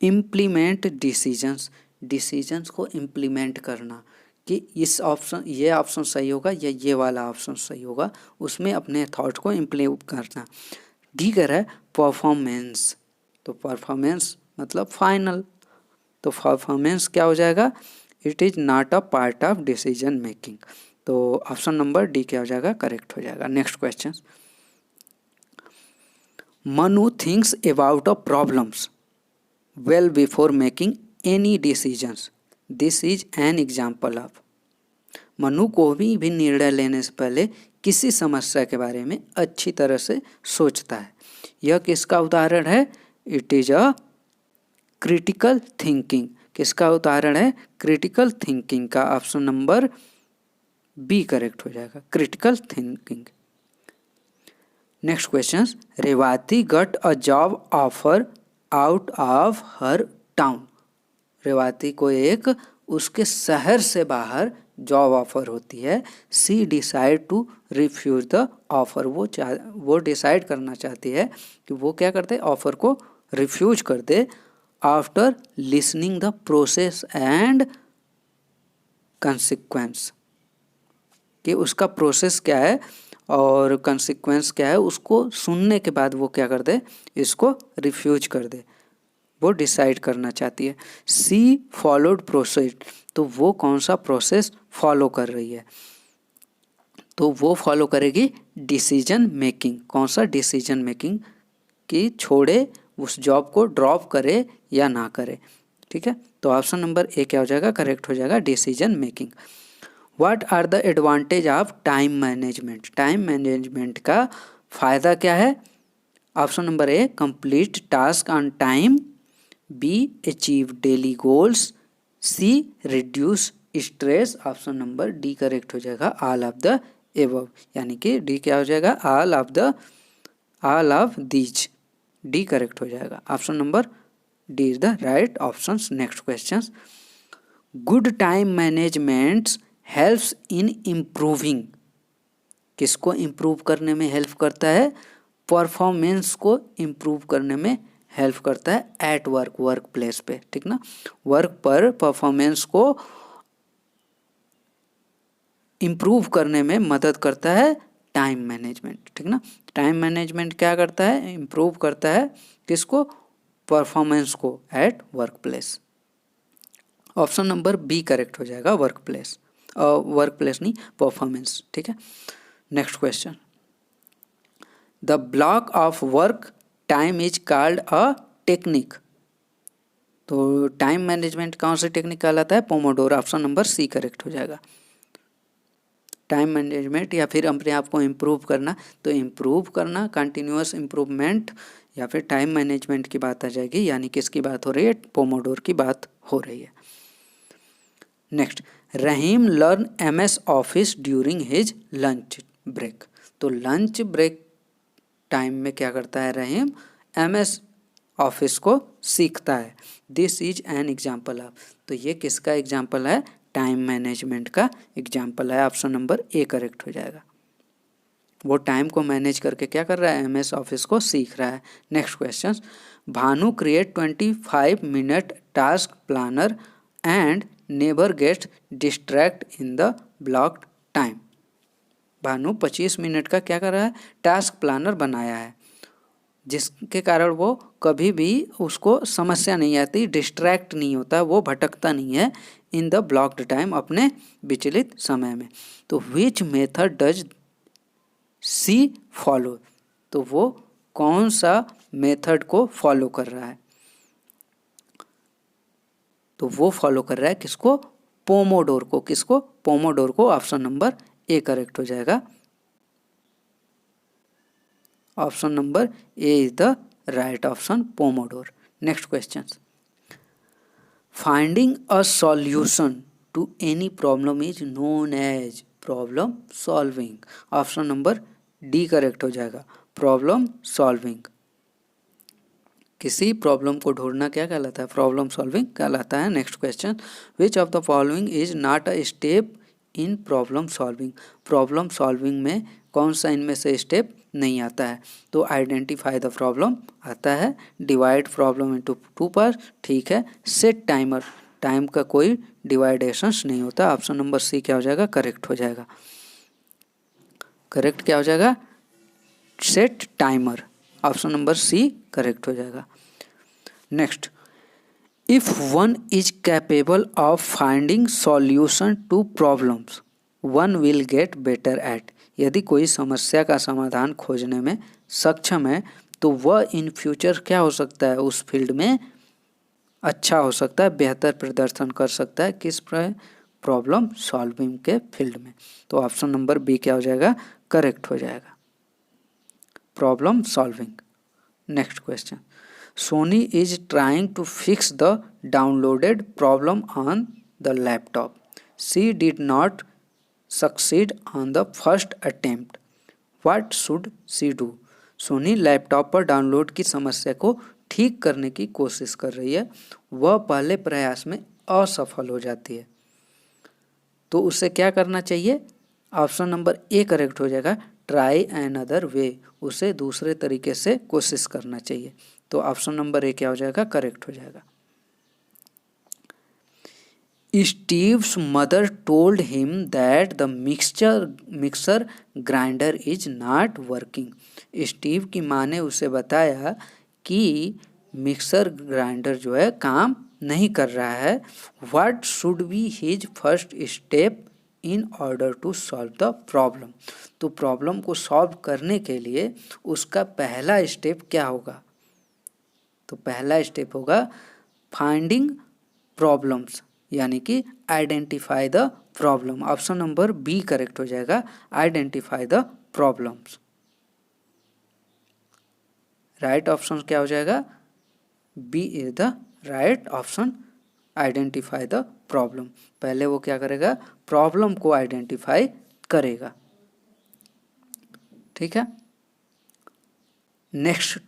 इम्प्लीमेंट डिसीजंस, डिसीजंस को इम्प्लीमेंट करना कि इस ऑप्शन, ये ऑप्शन सही होगा या ये वाला ऑप्शन सही होगा, उसमें अपने थॉट को इम्प्लीमेंट करना। दीगर है परफॉर्मेंस। तो परफॉर्मेंस मतलब फाइनल। तो परफॉर्मेंस क्या हो जाएगा? It is not a part of decision making. तो ऑप्शन नंबर डी क्या हो जाएगा? करेक्ट हो जाएगा। Next question, Manu thinks about a problems well before making any decisions. This is an example of. Manu को भी निर्णय लेने से पहले किसी समस्या के बारे में अच्छी तरह से सोचता है। यह किसका उदाहरण है? It is a critical thinking. किसका उदाहरण है? क्रिटिकल थिंकिंग का। ऑप्शन नंबर बी करेक्ट हो जाएगा, critical thinking. Next question, Revati got a job offer out of her town. Revati को एक उसके शहर से बाहर जॉब ऑफर होती है। She decide to refuse the offer. वो डिसाइड करना चाहती है कि वो क्या करते, ऑफर को रिफ्यूज कर दे। After listening the process and consequence, कि उसका प्रोसेस क्या है और कंसिक्वेंस क्या है, उसको सुनने के बाद वो क्या कर दे, इसको रिफ्यूज कर दे। वो डिसाइड करना चाहती है। सी फॉलोड प्रोसेस, तो वो कौन सा प्रोसेस फॉलो कर रही है? तो वो फॉलो करेगी डिसीजन मेकिंग। कौन सा? डिसीजन मेकिंग, कि छोड़े, उस जॉब को ड्रॉप करे या ना करे, ठीक है। तो ऑप्शन नंबर ए क्या हो जाएगा? करेक्ट हो जाएगा, decision making. What are the advantage of time management. Time management का फ़ायदा क्या है? Option number A, complete task on time. B, achieve daily goals. C reduce stress, option number D correct हो जाएगा, ऑल ऑफ द एबव, यानी कि डी क्या हो जाएगा, all of these, D correct हो जाएगा, option number D is the right option. Next question, good time management helps in improving, किसको इम्प्रूव करने में हेल्प करता है, परफॉर्मेंस को इम्प्रूव करने में हेल्प करता है एट वर्क, वर्क प्लेस पे, ठीक ना, वर्क पर परफॉर्मेंस को इम्प्रूव करने में मदद करता है टाइम मैनेजमेंट, ठीक ना। टाइम मैनेजमेंट क्या करता है, इम्प्रूव करता है किसको, परफॉर्मेंस को at workplace, option number B correct हो जाएगा, वर्क प्लेस, वर्क प्लेस नहीं, परफॉर्मेंस, ठीक है। Next question, the block of work time is called a technique, तो टाइम मैनेजमेंट कौन सी टेक्निक कहलाता है, pomodoro, option number C correct हो जाएगा। टाइम मैनेजमेंट या फिर अपने आप को इम्प्रूव करना, तो इम्प्रूव करना, कंटिन्यूअस इम्प्रूवमेंट या फिर टाइम मैनेजमेंट की बात आ जाएगी, यानी किसकी बात हो रही है, पोमोडोर की बात हो रही है। Next, Rahim learn MS office during his lunch break, तो लंच ब्रेक टाइम में क्या करता है रहीम, एमएस ऑफिस को सीखता है, this is an example of, तो ये किसका एग्जाम्पल है, टाइम मैनेजमेंट का एग्जाम्पल है, ऑप्शन नंबर ए करेक्ट हो जाएगा। वो टाइम को मैनेज करके क्या कर रहा है, एमएस ऑफिस को सीख रहा है। Next question, Bhanu create 25 minute task planner and never gets distract in the blocked time, Bhanu 25 minute का क्या कर रहा है, टास्क प्लानर बनाया है, जिसके कारण वो कभी भी उसको समस्या नहीं आती, डिस्ट्रैक्ट नहीं होता, वो भटकता नहीं है इन द ब्लॉक्ड टाइम, अपने विचलित समय में। तो which method does she follow, तो वो कौन सा मेथड को फॉलो कर रहा है, तो वो फॉलो कर रहा है किसको, पोमोडोर को, किसको, पोमोडोर को, ऑप्शन नंबर ए करेक्ट हो जाएगा, option number A is the right option, pomodoro. Next question, finding a solution to any problem is known as problem solving, option number D correct हो जाएगा, प्रॉब्लम सॉल्विंग, किसी प्रॉब्लम को ढूंढना क्या कहलाता है, प्रॉब्लम सॉल्विंग कहलाता है। Next question, which of the following is not a step in problem solving, problem solving में कौन सा इनमें से स्टेप नहीं आता है, तो आइडेंटिफाई द प्रॉब्लम आता है, divide problem into two part, ठीक है, सेट टाइमर, टाइम का कोई डिवाइडेशंस नहीं होता, ऑप्शन नंबर सी क्या हो जाएगा, करेक्ट हो जाएगा, करेक्ट क्या हो जाएगा, set timer, option number C correct हो जाएगा। Next, if one is capable of finding solution to problems one will get better at, यदि कोई समस्या का समाधान खोजने में सक्षम है तो वह इन फ्यूचर क्या हो सकता है, उस फील्ड में अच्छा हो सकता है, बेहतर प्रदर्शन कर सकता है, किस प्रॉब्लम सॉल्विंग के फील्ड में, तो ऑप्शन नंबर बी क्या हो जाएगा, करेक्ट हो जाएगा, problem solving. Next question, Soni is trying to fix the downloaded problem on the laptop, she did not succeed on the first attempt, what should she do, Soni laptop पर डाउनलोड की समस्या को ठीक करने की कोशिश कर रही है, वह पहले प्रयास में असफल हो जाती है, तो उसे क्या करना चाहिए, ऑप्शन नंबर ए करेक्ट हो जाएगा, ट्राई एन अदर वे, उसे दूसरे तरीके से कोशिश करना चाहिए, तो ऑप्शन नंबर ए क्या हो जाएगा, करेक्ट हो जाएगा। Steve's mother told him that the mixer grinder is not working, Steve की माँ ने उसे बताया कि मिक्सर ग्राइंडर जो है काम नहीं कर रहा है, what should be his first step in order to solve the problem, तो प्रॉब्लम को सॉल्व करने के लिए उसका पहला स्टेप क्या होगा, तो पहला स्टेप होगा फाइंडिंग प्रॉब्लम्स, यानी कि identify the problem, option number B correct हो जाएगा, identify the problems, right option क्या हो जाएगा, B is the right option, identify the problem, पहले वो क्या करेगा, प्रॉब्लम को आइडेंटिफाई करेगा। ठीक है, नेक्स्ट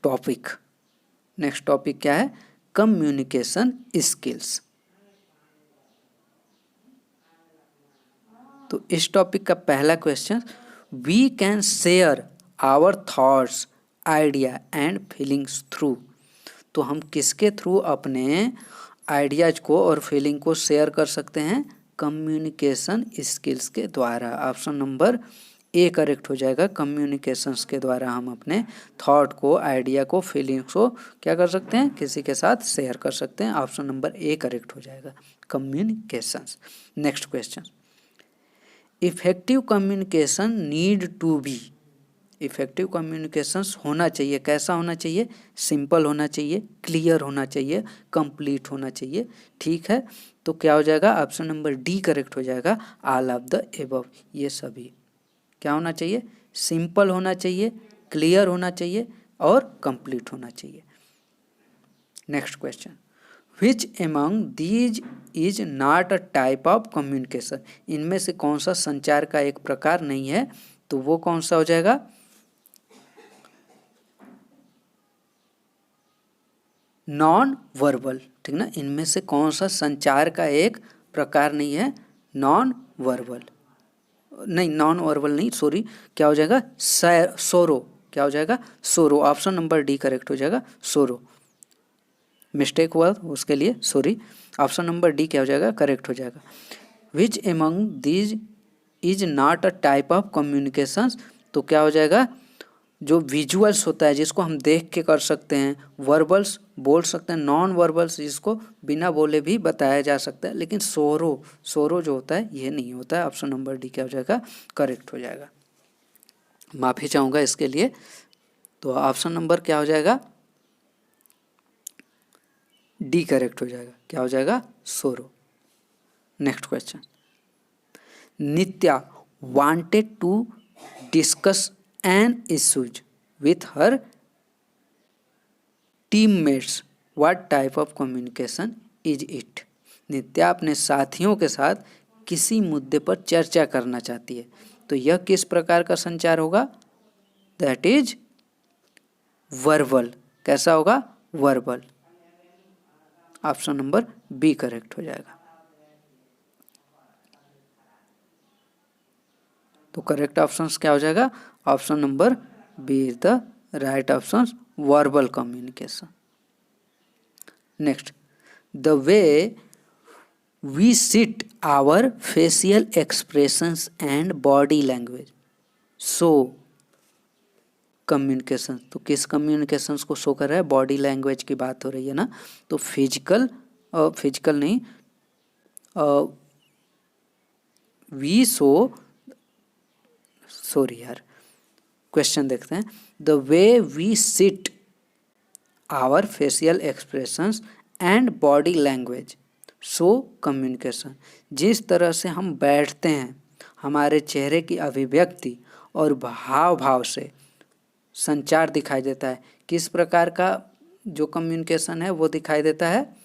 टॉपिक क्या है, कम्युनिकेशन स्किल्स। तो इस टॉपिक का पहला question, we can share our thoughts idea and feelings through. तो हम किसके थ्रू अपने आइडियाज को और फीलिंग को शेयर कर सकते हैं, कम्युनिकेशन स्किल्स के द्वारा। ऑप्शन नंबर ए करेक्ट हो जाएगा, कम्युनिकेशंस के द्वारा हम अपने थॉट को, आइडिया को, फीलिंग्स को क्या कर सकते हैं, किसी के साथ शेयर कर सकते हैं। ऑप्शन नंबर ए करेक्ट हो जाएगा, communications. Next question, effective communication need to be. Effective communications होना चाहिए, कैसा होना चाहिए, सिंपल होना चाहिए, क्लियर होना चाहिए, कंप्लीट होना चाहिए। ठीक है, तो क्या हो जाएगा, ऑप्शन नंबर डी करेक्ट हो जाएगा, ऑल ऑफ द एबव। ये सभी क्या होना चाहिए, सिंपल होना चाहिए, क्लियर होना चाहिए और कंप्लीट होना चाहिए। Next question, which among these is not a type of communication. इनमें से कौन सा संचार का एक प्रकार नहीं है, तो वो कौन सा हो जाएगा, नॉन वर्बल। ठीक ना, इनमें से कौन सा संचार का एक प्रकार नहीं है, नॉन वर्बल नहीं, नॉन वर्बल नहीं, सॉरी, क्या हो जाएगा, सोरो, क्या हो जाएगा, सोरो। ऑप्शन नंबर डी करेक्ट हो जाएगा, सोरो, मिस्टेक हुआ उसके लिए सॉरी। ऑप्शन नंबर डी क्या हो जाएगा, करेक्ट हो जाएगा। Which among these is not a type of communications, तो क्या हो जाएगा, जो विजुअल्स होता है जिसको हम देख के कर सकते हैं, वर्बल्स बोल सकते हैं, नॉन वर्बल्स जिसको बिना बोले भी बताया जा सकता है, लेकिन सोरो जो होता है ये नहीं होता है। ऑप्शन नंबर डी क्या हो जाएगा, करेक्ट हो जाएगा। माफ़ी चाहूँगा इसके लिए। तो ऑप्शन नंबर क्या हो जाएगा, डी करेक्ट हो जाएगा, क्या हो जाएगा, sorrow. Next question, Nitya wanted to discuss an issues with her teammates, what type of communication is it. नित्या अपने साथियों के साथ किसी मुद्दे पर चर्चा करना चाहती है, तो यह किस प्रकार का संचार होगा, दैट इज वर्बल। कैसा होगा, verbal. Option number B correct हो जाएगा। तो करेक्ट ऑप्शंस क्या हो जाएगा, option number B is the right option, verbal communication. Next, the way we sit our facial expressions and body language so communication. तो किस कम्युनिकेशंस को शो कर रहा है, बॉडी लैंग्वेज की बात हो रही है ना, तो फिजिकल नहीं, वी सो, सॉरी यार, क्वेश्चन देखते हैं, the way we sit our facial expressions and body language so communication. जिस तरह से हम बैठते हैं, हमारे चेहरे की अभिव्यक्ति और भाव से संचार दिखाई देता है। किस प्रकार का जो कम्युनिकेशन है वो दिखाई देता है,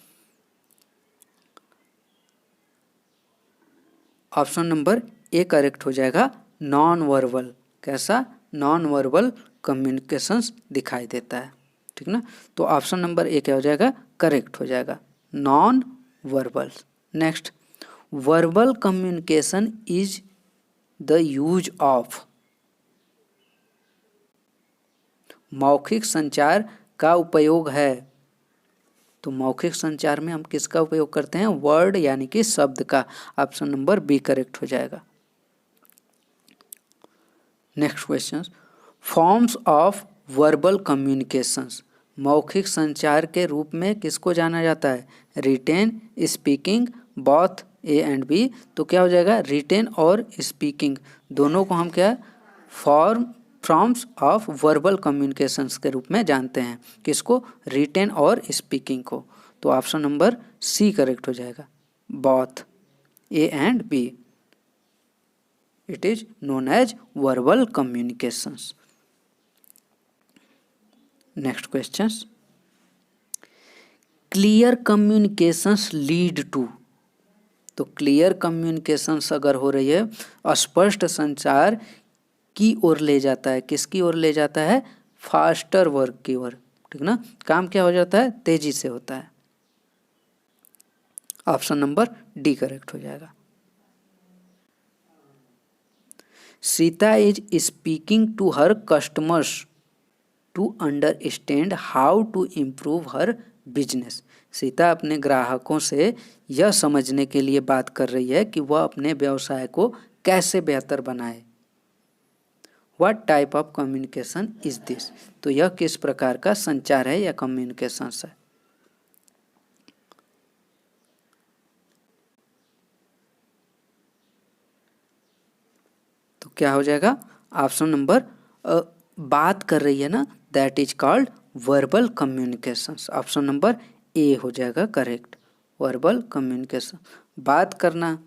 ऑप्शन नंबर ए करेक्ट हो जाएगा, नॉन वर्बल। कैसा, नॉन वर्बल कम्युनिकेशंस दिखाई देता है। ठीक ना, तो ऑप्शन नंबर ए क्या हो जाएगा, करेक्ट हो जाएगा, non verbal. Next, verbal communication is the use of. मौखिक संचार का उपयोग है, तो मौखिक संचार में हम किसका उपयोग करते हैं, वर्ड यानी कि शब्द का। ऑप्शन नंबर बी करेक्ट हो जाएगा। Next question, forms of verbal communications. मौखिक संचार के रूप में किसको जाना जाता है, written, speaking, both A and B. तो क्या हो जाएगा, रिटेन और स्पीकिंग दोनों को हम क्या फॉर्म्स ऑफ वर्बल कम्युनिकेशंस के रूप में जानते हैं। किसको, रिटेन और स्पीकिंग को। तो ऑप्शन नंबर सी करेक्ट हो जाएगा, both A and B. It is known as verbal communications. Next question, clear communications lead to, तो क्लियर कम्युनिकेशंस अगर हो रही है स्पष्ट संचार की ओर ले जाता है, किसकी ओर ले जाता है, फास्टर वर्क की ओर, ठीक ना, काम क्या हो जाता है, तेजी से होता है। ऑप्शन नंबर डी करेक्ट हो जाएगा। Sita is speaking to her customers to understand how to improve her business. Sita अपने ग्राहकों से यह समझने के लिए बात कर रही है कि वह अपने व्यवसाय को कैसे बेहतर बनाए। What type of communication is this, तो यह किस प्रकार का संचार है या कम्युनिकेशन है। तो क्या हो जाएगा, ऑप्शन नंबर बात कर रही है ना, that is called verbal communications. Option number ए हो जाएगा करेक्ट, वर्बल कम्युनिकेशन, बात करना,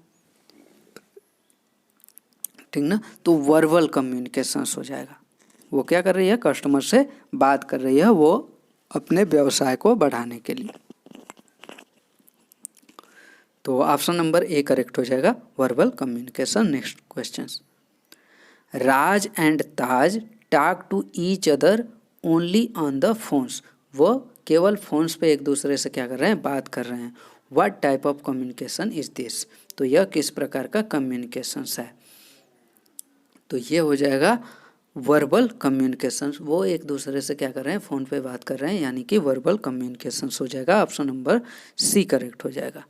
ठीक ना, तो वर्बल कम्युनिकेशंस हो जाएगा। वो क्या कर रही है, कस्टमर से बात कर रही है, वो अपने व्यवसाय को बढ़ाने के लिए। तो ऑप्शन नंबर ए करेक्ट हो जाएगा, verbal communication. Next question, Raj and Taj talk to each other only on the phones, वो केवल फोन्स पे एक दूसरे से क्या कर रहे हैं, बात कर रहे हैं। What type of communication is this, तो यह किस प्रकार का कम्युनिकेशन है। तो ये हो जाएगा वर्बल कम्युनिकेशन, वो एक दूसरे से क्या कर रहे हैं, फ़ोन पे बात कर रहे हैं, यानी कि वर्बल कम्युनिकेशन हो जाएगा। ऑप्शन नंबर सी करेक्ट हो जाएगा।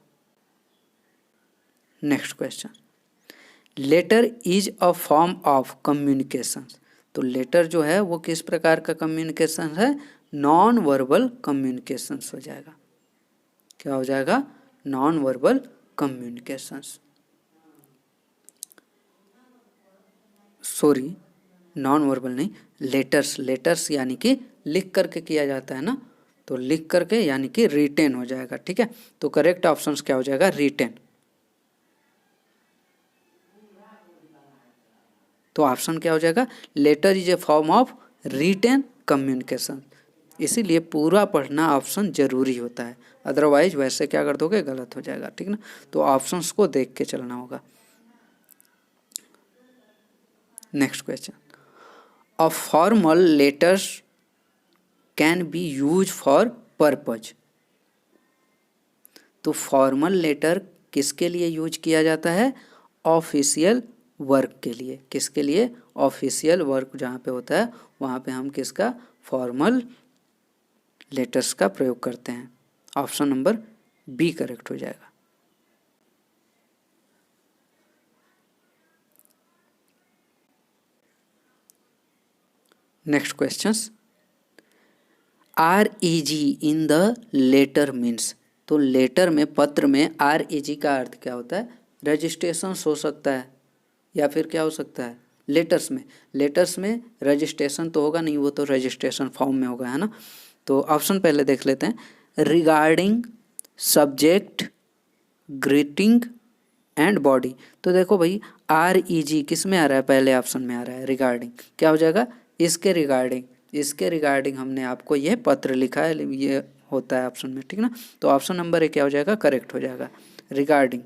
Next question, letter is a form of communication, तो लेटर जो है वो किस प्रकार का कम्युनिकेशन है, नॉन वर्बल कम्युनिकेशन हो जाएगा। क्या हो जाएगा, non verbal communication, sorry non verbal नहीं, लेटर्स, लेटर्स यानी कि लिख करके किया जाता है ना, तो लिख करके यानी कि रिटेन हो जाएगा, ठीक है। तो करेक्ट ऑप्शन क्या हो जाएगा, रिटेन। तो ऑप्शन क्या हो जाएगा, letter is a form of written communication, इसीलिए पूरा पढ़ना ऑप्शन जरूरी होता है, अदरवाइज वैसे क्या कर दोगे, गलत हो जाएगा, ठीक ना। तो ऑप्शंस को देख के चलना होगा। Next question, a formal letters can be use for purpose, तो फॉर्मल लेटर किसके लिए यूज किया जाता है, ऑफिशियल वर्क के लिए। किसके लिए, ऑफिशियल वर्क जहाँ पे होता है वहाँ पे हम किसका, फॉर्मल लेटर्स का प्रयोग करते हैं। ऑप्शन नंबर बी करेक्ट हो जाएगा। Next questions, REG in the letter means, तो लेटर में, पत्र में REG का अर्थ क्या होता है, रजिस्ट्रेशन हो सकता है या फिर क्या हो सकता है, लेटर्स में, लेटर्स में रजिस्ट्रेशन तो होगा नहीं, वो तो रजिस्ट्रेशन फॉर्म में होगा, है ना। तो ऑप्शन पहले देख लेते हैं, regarding, subject, greeting and body. तो देखो भाई REG किस में आ रहा है, पहले ऑप्शन में आ रहा है रिगार्डिंग, क्या हो जाएगा, इसके रिगार्डिंग, इसके रिगार्डिंग हमने आपको यह पत्र लिखा है, ये होता है ऑप्शन में, ठीक ना। तो ऑप्शन नंबर ए क्या हो जाएगा, करेक्ट हो जाएगा, रिगार्डिंग,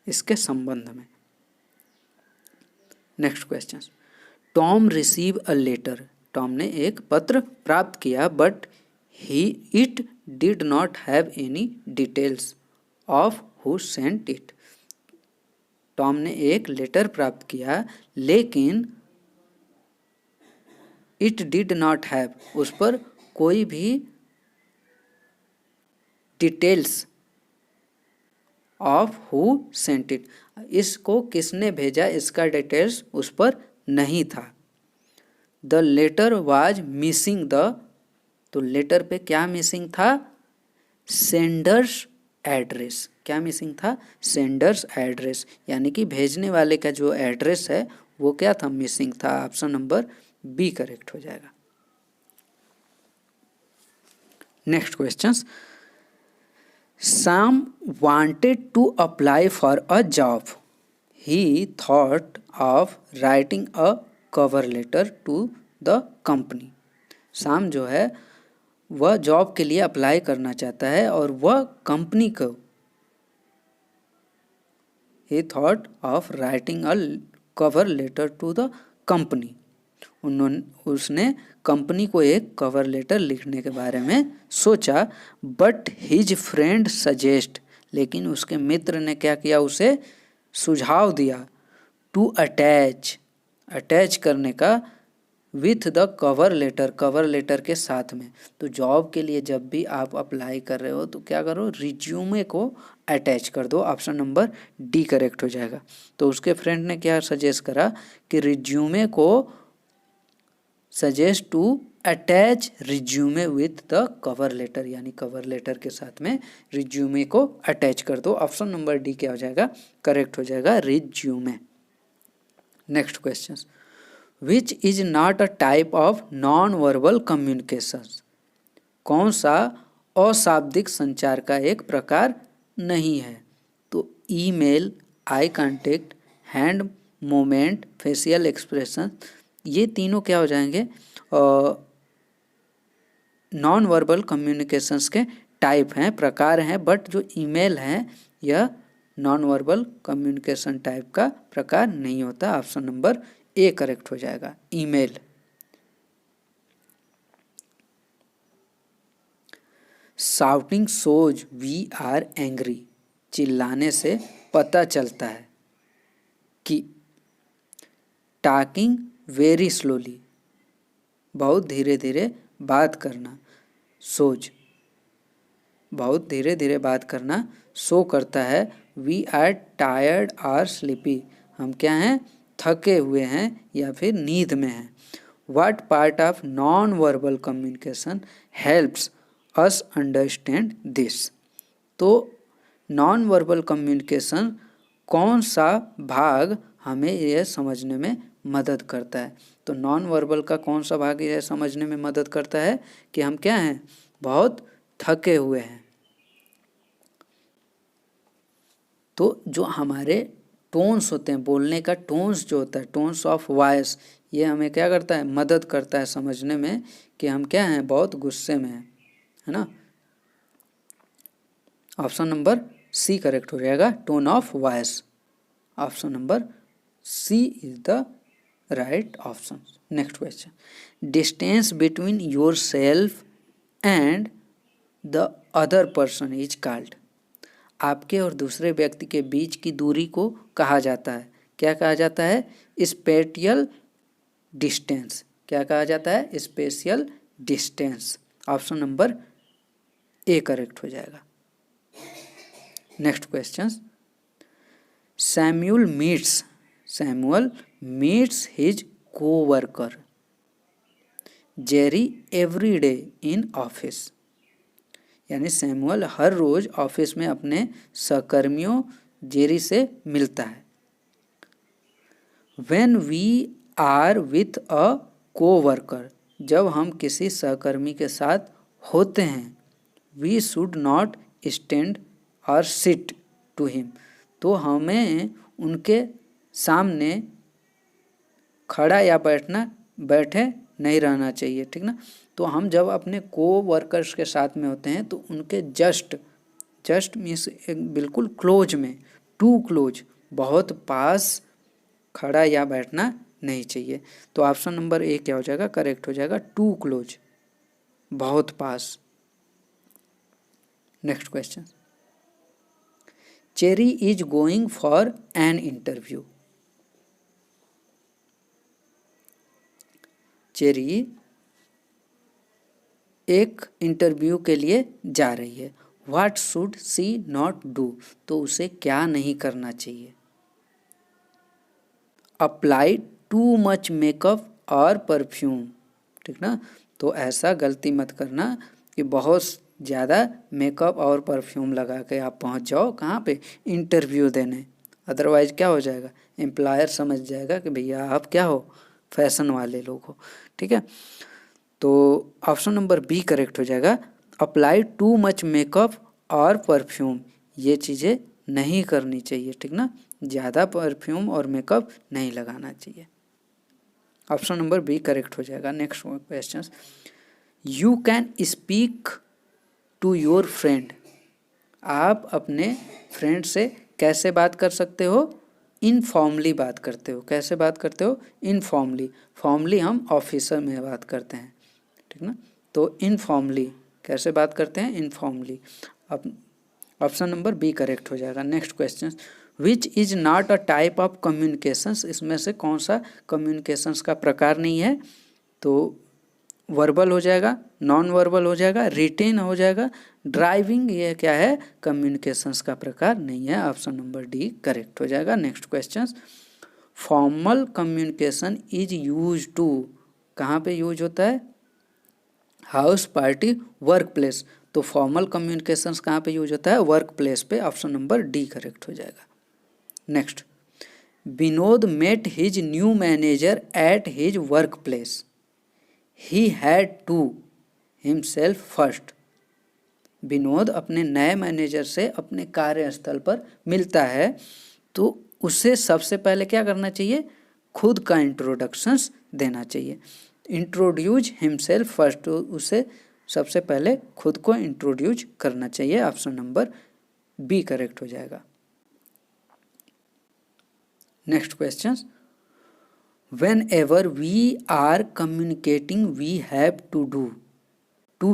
इसके संबंध में। Next question, Tom receive a letter, Tom ने एक पत्र प्राप्त किया, but he it did not have any details of who sent it, Tom ने एक लेटर प्राप्त किया लेकिन इट डिड नॉट हैव, उस पर कोई भी details of who sent it, इसको किसने भेजा इसका डिटेल्स उस पर नहीं था। The letter was missing the, तो लेटर पे क्या मिसिंग था, सेंडर्स एड्रेस, क्या मिसिंग था, सेंडर्स एड्रेस, यानी कि भेजने वाले का जो एड्रेस है वो क्या था, मिसिंग था। ऑप्शन नंबर बी करेक्ट हो जाएगा। Next question, Sam wanted to apply for a job. He thought of writing a cover letter to the company. Sam जो है वह जॉब के लिए अप्लाई करना चाहता है और वह कंपनी को he thought of writing a cover letter to the company. उसने कंपनी को एक कवर लेटर लिखने के बारे में सोचा, बट हिज फ्रेंड सजेस्ट, लेकिन उसके मित्र ने क्या किया, उसे सुझाव दिया, टू अटैच करने का विथ द कवर लेटर के साथ में। तो जॉब के लिए जब भी आप अप्लाई कर रहे हो तो क्या करो, रिज्यूमे को अटैच कर दो। ऑप्शन नंबर डी करेक्ट हो जाएगा। तो उसके फ्रेंड ने क्या सजेस्ट करा कि रिज्यूमे को suggest to attach resume with the cover letter, यानी कवर लेटर के साथ में रिज्यूमे को अटैच कर दो। ऑप्शन नंबर डी क्या हो जाएगा, करेक्ट हो जाएगा, resume. Next question, which is not a type of non verbal communications, कौन सा अशाब्दिक संचार का एक प्रकार नहीं है। तो email, eye contact, hand movement, facial expression, ये तीनों क्या हो जाएंगे, नॉन वर्बल कम्युनिकेशंस के टाइप हैं, प्रकार हैं। बट जो ईमेल है यह नॉन वर्बल कम्युनिकेशन टाइप का प्रकार नहीं होता। ऑप्शन नंबर ए करेक्ट हो जाएगा, email. Shouting shows we are angry, चिल्लाने से पता चलता है कि टॉकिंग वेरी स्लोली, बहुत धीरे धीरे बात करना, सोज बहुत धीरे धीरे बात करना शो करता है वी आर टायर्ड और स्लीपी, हम क्या हैं, थके हुए हैं या फिर नींद में हैं। What part of non verbal communication helps us understand this, तो नॉन वर्बल कम्युनिकेशन कौन सा भाग हमें यह समझने में मदद करता है। तो नॉन वर्बल का कौन सा भाग यह समझने में मदद करता है कि हम क्या हैं, बहुत थके हुए हैं। तो जो हमारे टोन्स होते हैं, बोलने का टोन्स जो होता है, टोन्स ऑफ वॉइस, ये हमें क्या करता है, मदद करता है समझने में कि हम क्या हैं, बहुत गुस्से में हैं, है ना। ऑप्शन नंबर सी करेक्ट हो जाएगा, tone of voice. Option number C is the right option. Next question, distance between yourself and the other person is called, आपके और दूसरे व्यक्ति के बीच की दूरी को कहा जाता है, क्या कहा जाता है, स्पेशियल डिस्टेंस। क्या कहा जाता है, spatial distance. Option number A correct हो जाएगा। Next question, Samuel meets his coworker Jerry every day in office, यानी सैमुअल हर रोज ऑफिस में अपने सहकर्मियों जेरी से मिलता है। When we are with a coworker, जब हम किसी सहकर्मी के साथ होते हैं, we should not stand or sit to him, तो हमें उनके सामने खड़ा या बैठे नहीं रहना चाहिए, ठीक ना। तो हम जब अपने कोवर्कर्स के साथ में होते हैं तो उनके जस्ट मीन्स बिल्कुल क्लोज में, टू क्लोज, बहुत पास खड़ा या बैठना नहीं चाहिए। तो ऑप्शन नंबर ए क्या हो जाएगा, करेक्ट हो जाएगा, टू क्लोज, बहुत पास। Next question, Cherry is going for an interview, Cherry एक इंटरव्यू के लिए जा रही है। What should she not do, तो उसे क्या नहीं करना चाहिए, अप्लाई टू मच मेकअप और परफ्यूम, ठीक ना। तो ऐसा गलती मत करना कि बहुत ज़्यादा मेकअप और परफ्यूम लगा के आप पहुंच जाओ कहाँ पे, इंटरव्यू देने। अदरवाइज क्या हो जाएगा, एम्प्लॉयर समझ जाएगा कि भैया आप क्या हो, फैशन वाले लोग हो, ठीक है। तो ऑप्शन नंबर बी करेक्ट हो जाएगा, अप्लाई टू मच मेकअप और परफ्यूम, ये चीज़ें नहीं करनी चाहिए, ठीक ना, ज़्यादा परफ्यूम और मेकअप नहीं लगाना चाहिए। ऑप्शन नंबर बी करेक्ट हो जाएगा। Next question, you can speak to your friend, आप अपने फ्रेंड से कैसे बात कर सकते हो, इनफॉर्मली बात करते हो। कैसे बात करते हो, इनफॉर्मली। फॉर्मली हम ऑफिसर में बात करते हैं, ठीक ना। तो इनफॉर्मली कैसे बात करते हैं, इनफॉर्मली। अब ऑप्शन नंबर बी करेक्ट हो जाएगा। Next question, which is not a type of communications, इसमें से कौन सा कम्युनिकेशंस का प्रकार नहीं है, तो वर्बल हो जाएगा, नॉन वर्बल हो जाएगा, रिटेन हो जाएगा, ड्राइविंग, ये क्या है, कम्युनिकेशंस का प्रकार नहीं है। ऑप्शन नंबर डी करेक्ट हो जाएगा। Next question, formal communication is use to, कहाँ पे यूज होता है, हाउस, पार्टी, वर्क प्लेस। तो फॉर्मल कम्युनिकेशंस कहाँ पे यूज होता है, वर्क प्लेस पे। ऑप्शन नंबर डी करेक्ट हो जाएगा। Next, Vinod met his new manager at his work place, he had to himself first. Vinod अपने नए मैनेजर से अपने कार्यस्थल पर मिलता है, तो उसे सबसे पहले क्या करना चाहिए, खुद का इंट्रोडक्शंस देना चाहिए। इंट्रोड्यूस हिमसेल्फ फर्स्ट, तो उसे सबसे पहले खुद को इंट्रोड्यूस करना चाहिए। ऑप्शन नंबर बी करेक्ट हो जाएगा। Next question, whenever we are communicating we have to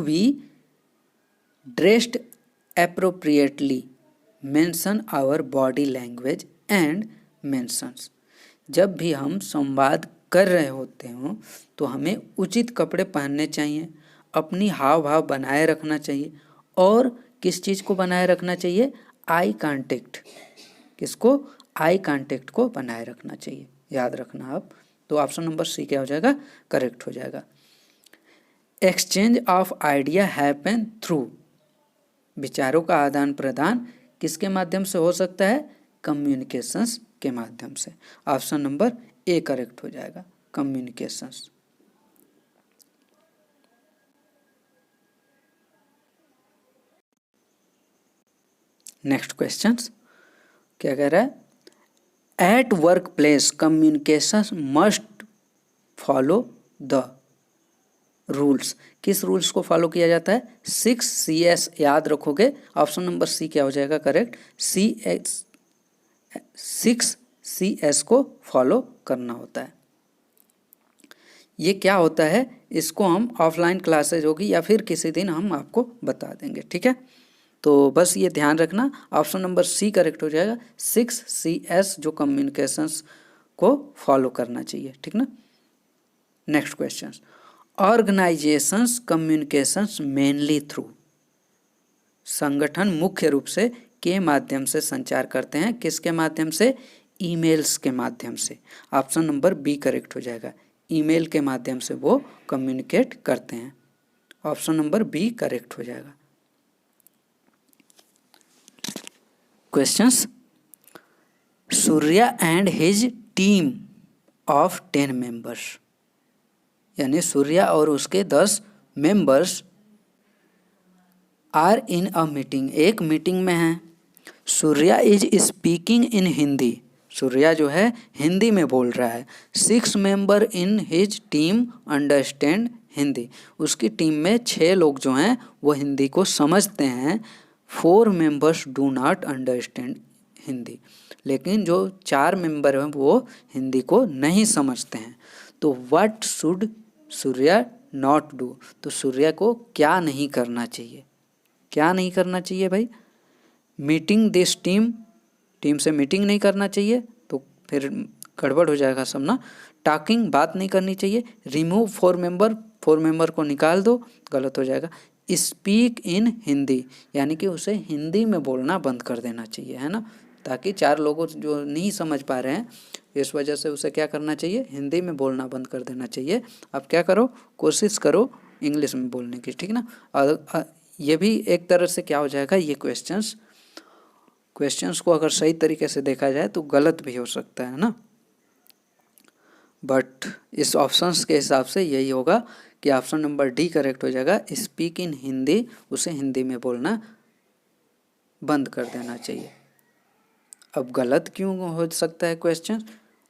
be dressed appropriately, mention our body language and mentions। जब भी हम संवाद कर रहे होते हों तो हमें उचित कपड़े पहनने चाहिए, अपनी हाव भाव बनाए रखना चाहिए, और किस चीज़ को बनाए रखना चाहिए, आई कांटेक्ट। किसको, आई कांटेक्ट को बनाए रखना चाहिए, याद रखना आप। तो ऑप्शन नंबर सी क्या हो जाएगा, करेक्ट हो जाएगा। Exchange of idea happen through, विचारों का आदान प्रदान किसके माध्यम से हो सकता है, कम्युनिकेशंस के माध्यम से। ऑप्शन नंबर ए करेक्ट हो जाएगा, कम्युनिकेशंस। नेक्स्ट क्वेश्चन क्या कह रहा है, at work place communication must follow the rules, किस रूल्स को फॉलो किया जाता है, 6CS, याद रखोगे। ऑप्शन नंबर सी क्या हो जाएगा करेक्ट, 6CS को फॉलो करना होता है। ये क्या होता है, इसको हम ऑफलाइन क्लासेज होगी या फिर किसी दिन हम आपको बता देंगे, ठीक है। तो बस ये ध्यान रखना, ऑप्शन नंबर सी करेक्ट हो जाएगा, 6CS जो कम्युनिकेशंस को फॉलो करना चाहिए, ठीक ना। Next question, organisations communications mainly through, संगठन मुख्य रूप से के माध्यम से संचार करते हैं, किसके माध्यम से, ईमेल्स के माध्यम से। ऑप्शन नंबर बी करेक्ट हो जाएगा, ईमेल के माध्यम से वो कम्युनिकेट करते हैं। ऑप्शन नंबर बी करेक्ट हो जाएगा। Questions, Surya and his team of 10 members, यानी सूर्या और उसके 10 members are in a meeting, एक मीटिंग में हैं। Surya is speaking in Hindi, Surya जो है हिंदी में बोल रहा है। 6 member in his team understand Hindi, उसकी टीम में 6 लोग जो हैं वो हिंदी को समझते हैं। 4 members do not understand Hindi, लेकिन जो 4 मेंबर हैं वो हिंदी को नहीं समझते हैं। तो what should Surya not do, तो सूर्या को क्या नहीं करना चाहिए, क्या नहीं करना चाहिए भाई, मीटिंग दिस टीम, टीम से मीटिंग नहीं करना चाहिए, तो फिर गड़बड़ हो जाएगा सब ना। टॉकिंग, बात नहीं करनी चाहिए। रिमूव 4 मेंबर, 4 मेंबर को निकाल दो, गलत हो जाएगा। स्पीक इन हिंदी, यानी कि उसे हिंदी में बोलना बंद कर देना चाहिए, है ना, ताकि 4 लोगों जो नहीं समझ पा रहे हैं इस वजह से उसे क्या करना चाहिए, हिंदी में बोलना बंद कर देना चाहिए। अब क्या करो, कोशिश करो इंग्लिश में बोलने की, ठीक ना। और ये भी एक तरह से क्या हो जाएगा, ये क्वेश्चंस को अगर सही तरीके से देखा जाए तो गलत भी हो सकता है ना, बट इस ऑप्शंस के हिसाब से यही होगा कि ऑप्शन नंबर डी करेक्ट हो जाएगा, स्पीक इन हिंदी, उसे हिंदी में बोलना बंद कर देना चाहिए। अब गलत क्यों हो सकता है क्वेश्चन,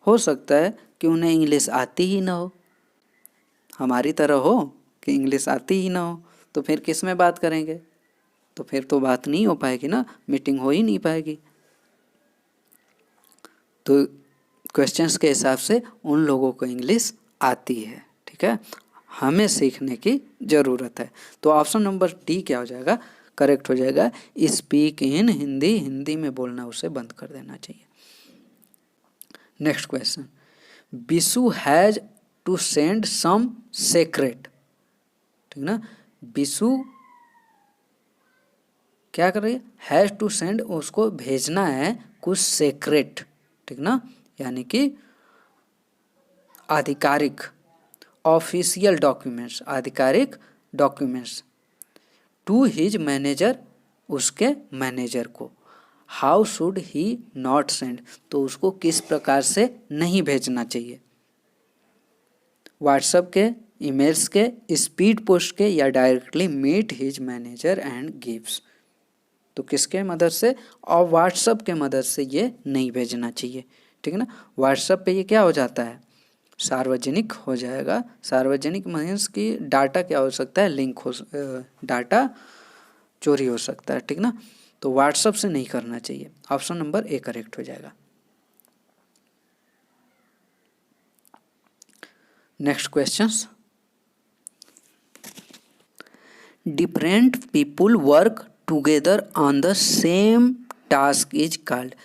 हो सकता है कि उन्हें इंग्लिश आती ही ना हो, हमारी तरह हो कि इंग्लिश आती ही ना हो, तो फिर किस में बात करेंगे? तो फिर तो बात नहीं हो पाएगी ना, मीटिंग हो ही नहीं पाएगी। तो क्वेश्चंस के हिसाब से उन लोगों को इंग्लिश आती है, ठीक है, हमें सीखने की ज़रूरत है। तो ऑप्शन नंबर डी क्या हो जाएगा? करेक्ट हो जाएगा। स्पीक इन हिंदी, हिंदी में बोलना उसे बंद कर देना चाहिए। Next question, Bishu has to send some secret, ठीक ना, बिशु क्या कर रही है? हैज टू सेंड, उसको भेजना है कुछ सेक्रेट, ठीक ना, यानी कि आधिकारिक, ऑफिशियल डॉक्यूमेंट्स, आधिकारिक डॉक्यूमेंट्स टू हिज मैनेजर, उसके मैनेजर को। How should he not send, तो उसको किस प्रकार से नहीं भेजना चाहिए? व्हाट्सएप के, ईमेल्स के, स्पीड पोस्ट के, या directly meet his manager and gives. तो किसके मदद से? और व्हाट्सएप के मदद से ये नहीं भेजना चाहिए, ठीक है ना। व्हाट्सएप पे ये क्या हो जाता है? सार्वजनिक हो जाएगा। सार्वजनिक मीन्स कि डाटा क्या हो सकता है? लिंक हो, डाटा चोरी हो सकता है, ठीक ना। तो व्हाट्सएप से नहीं करना चाहिए। ऑप्शन नंबर ए करेक्ट हो जाएगा। Next questions, different people work together on the same task is called,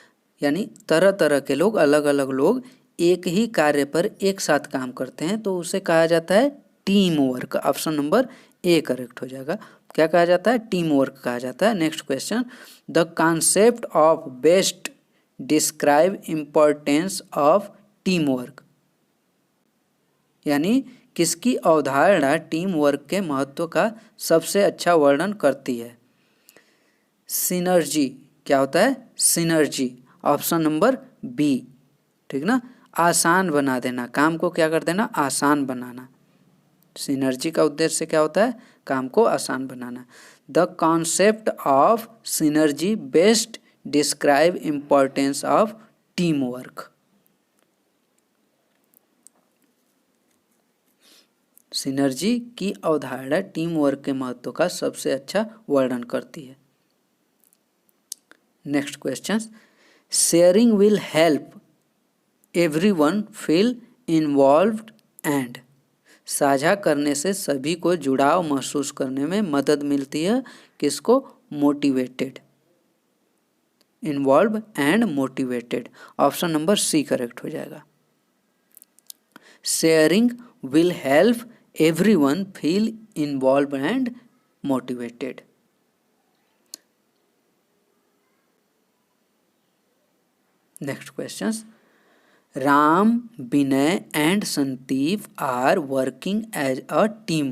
यानी तरह तरह के लोग, अलग अलग लोग एक ही कार्य पर एक साथ काम करते हैं, तो उसे कहा जाता है team work. Option number A correct हो जाएगा। क्या कहा जाता है? टीम वर्क कहा जाता है। Next question, the concept of best describe importance of team work, यानी किसकी अवधारणा टीम वर्क के महत्व का सबसे अच्छा वर्णन करती है? सिनर्जी, क्या होता है? सिनर्जी। ऑप्शन नंबर बी, ठीक ना, आसान बना देना, काम को क्या कर देना? आसान बनाना। सिनर्जी का उद्देश्य क्या होता है? काम को आसान बनाना। The concept of synergy best describe importance of team work. Synergy की अवधारणा टीम वर्क के महत्व का सबसे अच्छा वर्णन करती है। Next question, sharing will help everyone feel involved and, साझा करने से सभी को जुड़ाव महसूस करने में मदद मिलती है। किसको? Motivated, involve and motivated. Option number C correct हो जाएगा। Sharing will help everyone feel involve and motivated. Next question, Ram, Vinay and Sandeep are working as a team,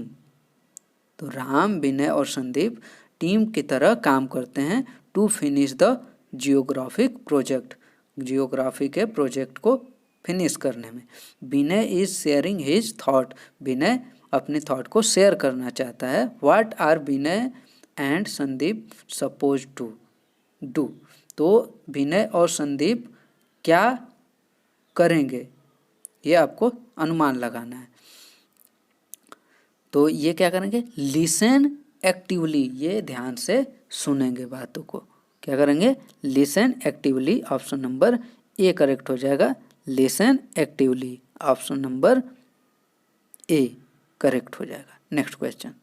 तो राम, विनय और संदीप टीम की तरह काम करते हैं to finish the geographic project, geography के प्रोजेक्ट को फिनिश करने में। Vinay is sharing his thought, Vinay अपने थॉट को शेयर करना चाहता है। What are Vinay and Sandeep suppose to do, तो विनय और संदीप क्या करेंगे, ये आपको अनुमान लगाना है। तो ये क्या करेंगे? लिसन एक्टिवली, ये ध्यान से सुनेंगे बातों को। क्या करेंगे? Listen actively. Option number A correct हो जाएगा। Listen actively, option number A correct हो जाएगा। Next question,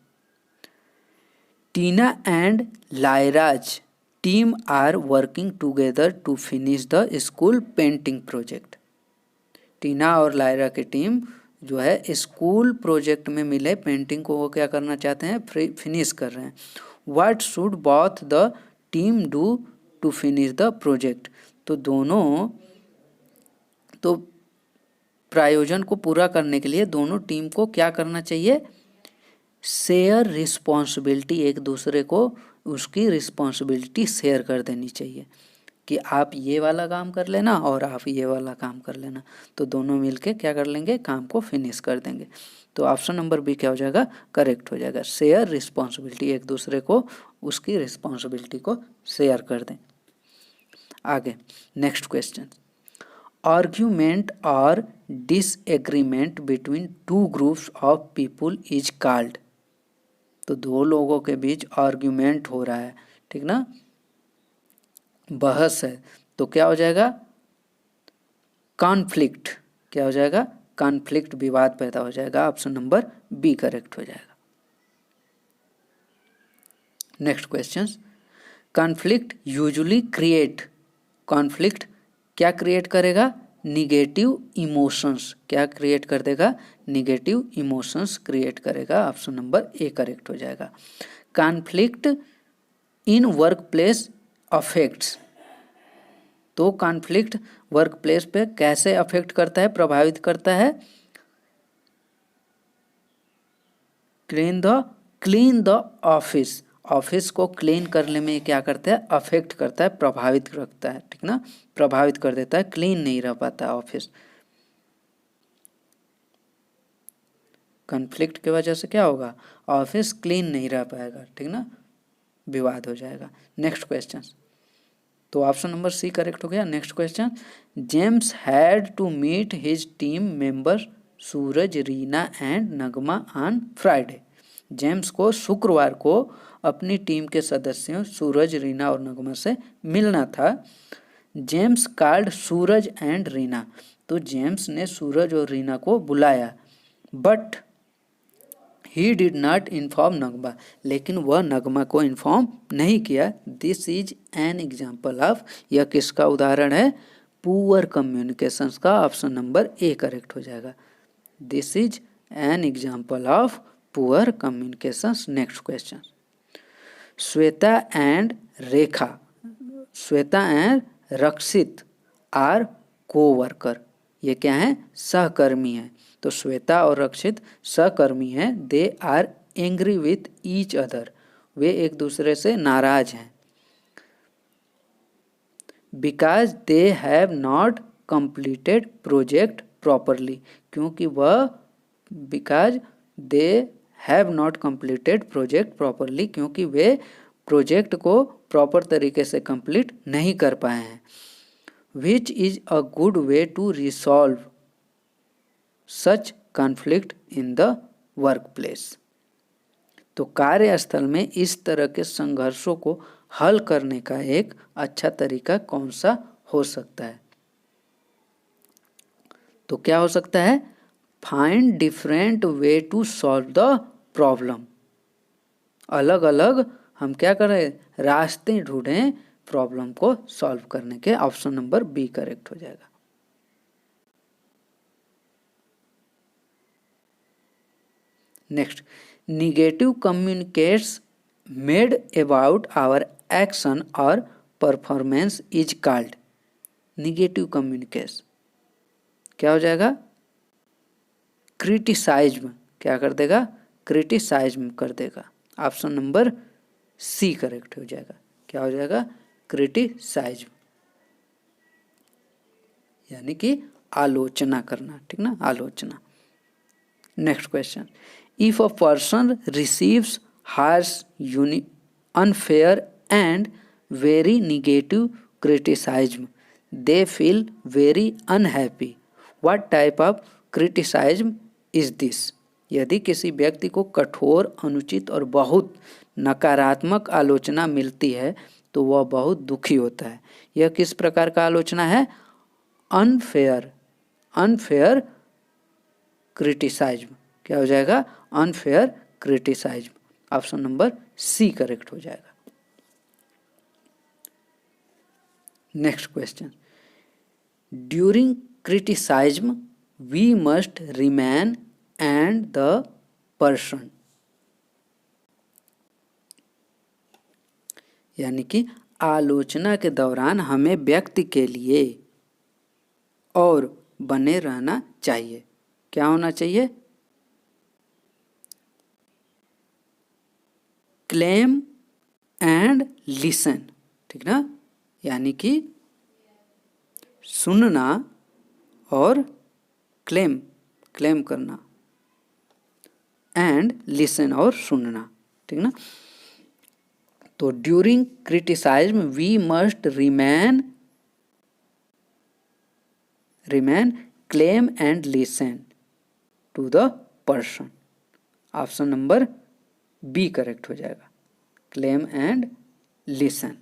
Tina and Lyra's team are working together to finish the school painting project, Tina और लायरा की टीम जो है स्कूल प्रोजेक्ट में मिले पेंटिंग को वो क्या करना चाहते हैं? फिनिश कर रहे हैं। What should both the team do to finish the project, तो दोनों, तो प्रायोजन को पूरा करने के लिए दोनों टीम को क्या करना चाहिए? शेयर रिस्पॉन्सिबिलिटी, एक दूसरे को उसकी रिस्पॉन्सिबिलिटी शेयर कर देनी चाहिए कि आप ये वाला काम कर लेना और आप ये वाला काम कर लेना, तो दोनों मिलके क्या कर लेंगे? काम को फिनिश कर देंगे। तो ऑप्शन नंबर बी क्या हो जाएगा? करेक्ट हो जाएगा। शेयर रिस्पॉन्सिबिलिटी, एक दूसरे को उसकी रिस्पॉन्सिबिलिटी को शेयर कर दें। आगे नेक्स्ट क्वेश्चन, आर्ग्यूमेंट और disagreement between two groups of people is called, तो दो लोगों के बीच आर्ग्यूमेंट हो रहा है, ठीक ना, बहस है, तो क्या हो जाएगा, कॉन्फ्लिक्ट। क्या हो जाएगा, कॉन्फ्लिक्ट, विवाद पैदा हो जाएगा। ऑप्शन नंबर बी करेक्ट हो जाएगा। Next question, conflict usually create, conflict क्या क्रिएट करेगा, निगेटिव इमोशंस। क्या क्रिएट कर देगा, निगेटिव इमोशंस क्रिएट करेगा। ऑप्शन नंबर ए करेक्ट हो जाएगा। Conflict in work place affects, तो कॉन्फ्लिक्ट वर्क प्लेस पे कैसे अफेक्ट करता है, प्रभावित करता है, क्लीन द ऑफिस, ऑफिस को क्लीन करने में क्या करता है, अफेक्ट करता है, प्रभावित रखता है, ठीक ना, प्रभावित कर देता है, क्लीन नहीं रह पाता ऑफिस। कॉन्फ्लिक्ट की वजह से क्या होगा, ऑफिस क्लीन नहीं रह पाएगा, ठीक ना, विवाद हो जाएगा। नेक्स्ट क्वेश्चन, तो ऑप्शन नंबर सी करेक्ट हो गया। Next question, James had to meet his team member Suraj, Reena and Nagma on Friday. James को शुक्रवार को अपनी टीम के सदस्यों सूरज, रीना और नगमा से मिलना था। James called Suraj and Reena, तो जेम्स ने सूरज और रीना को बुलाया, but he did not inform Nagma, लेकिन वह नगमा को इन्फॉर्म नहीं किया। This is an example of, यह किसका उदाहरण है, पुअर कम्युनिकेशन का। ऑप्शन नंबर ए करेक्ट हो जाएगा। This is an example of poor communication. Next question, Shweta and Rekha, Shweta and Rakshit are coworker, ये क्या है, सहकर्मी है। तो श्वेता और रक्षित सहकर्मी हैं। They are angry with each other, वे एक दूसरे से नाराज हैं। Because they have not completed project properly, क्योंकि वह, because they have not completed project properly, क्योंकि वे प्रोजेक्ट को प्रॉपर तरीके से कंप्लीट नहीं कर पाए हैं। Which is a good way to resolve such conflict in the work place, तो कार्यस्थल में इस तरह के संघर्षों को हल करने का एक अच्छा तरीका कौन सा हो सकता है। तो क्या हो सकता है, find different way to solve the problem, अलग अलग हम क्या करें, रास्ते ढूंढें प्रॉब्लम को सॉल्व करने के। ऑप्शन नंबर बी करेक्ट हो जाएगा। Next, negative communicates made about our action और performance is called, negative communication क्या हो जाएगा, क्रिटिसाइज्म, क्या कर देगा, क्रिटिसाइज्म कर देगा। ऑप्शन नंबर सी करेक्ट हो जाएगा। क्या हो जाएगा, क्रिटिसाइज्म, यानी कि आलोचना करना, ठीक ना, आलोचना। Next question, if a person receives harsh, unfair and very negative criticism, they feel very unhappy. What type of criticism is this? यदि किसी व्यक्ति को कठोर, अनुचित और बहुत नकारात्मक आलोचना मिलती है तो वह बहुत दुखी होता है। यह किस प्रकार का आलोचना है, अनफेयर, अनफेयर क्रिटिसाइज्म। क्या हो जाएगा, unfair criticism. Option number C correct हो जाएगा। Next question, during criticism we must remain and the person, यानी कि आलोचना के दौरान हमें व्यक्ति के लिए और बने रहना चाहिए। क्या होना चाहिए, क्लेम एंड लिसन, ठीक ना, यानी कि सुनना और क्लेम, क्लेम करना, एंड लिसन और सुनना, ठीक ना। तो during criticism we must remain calm and listen to the person. Option number B correct हो जाएगा, calm and listen.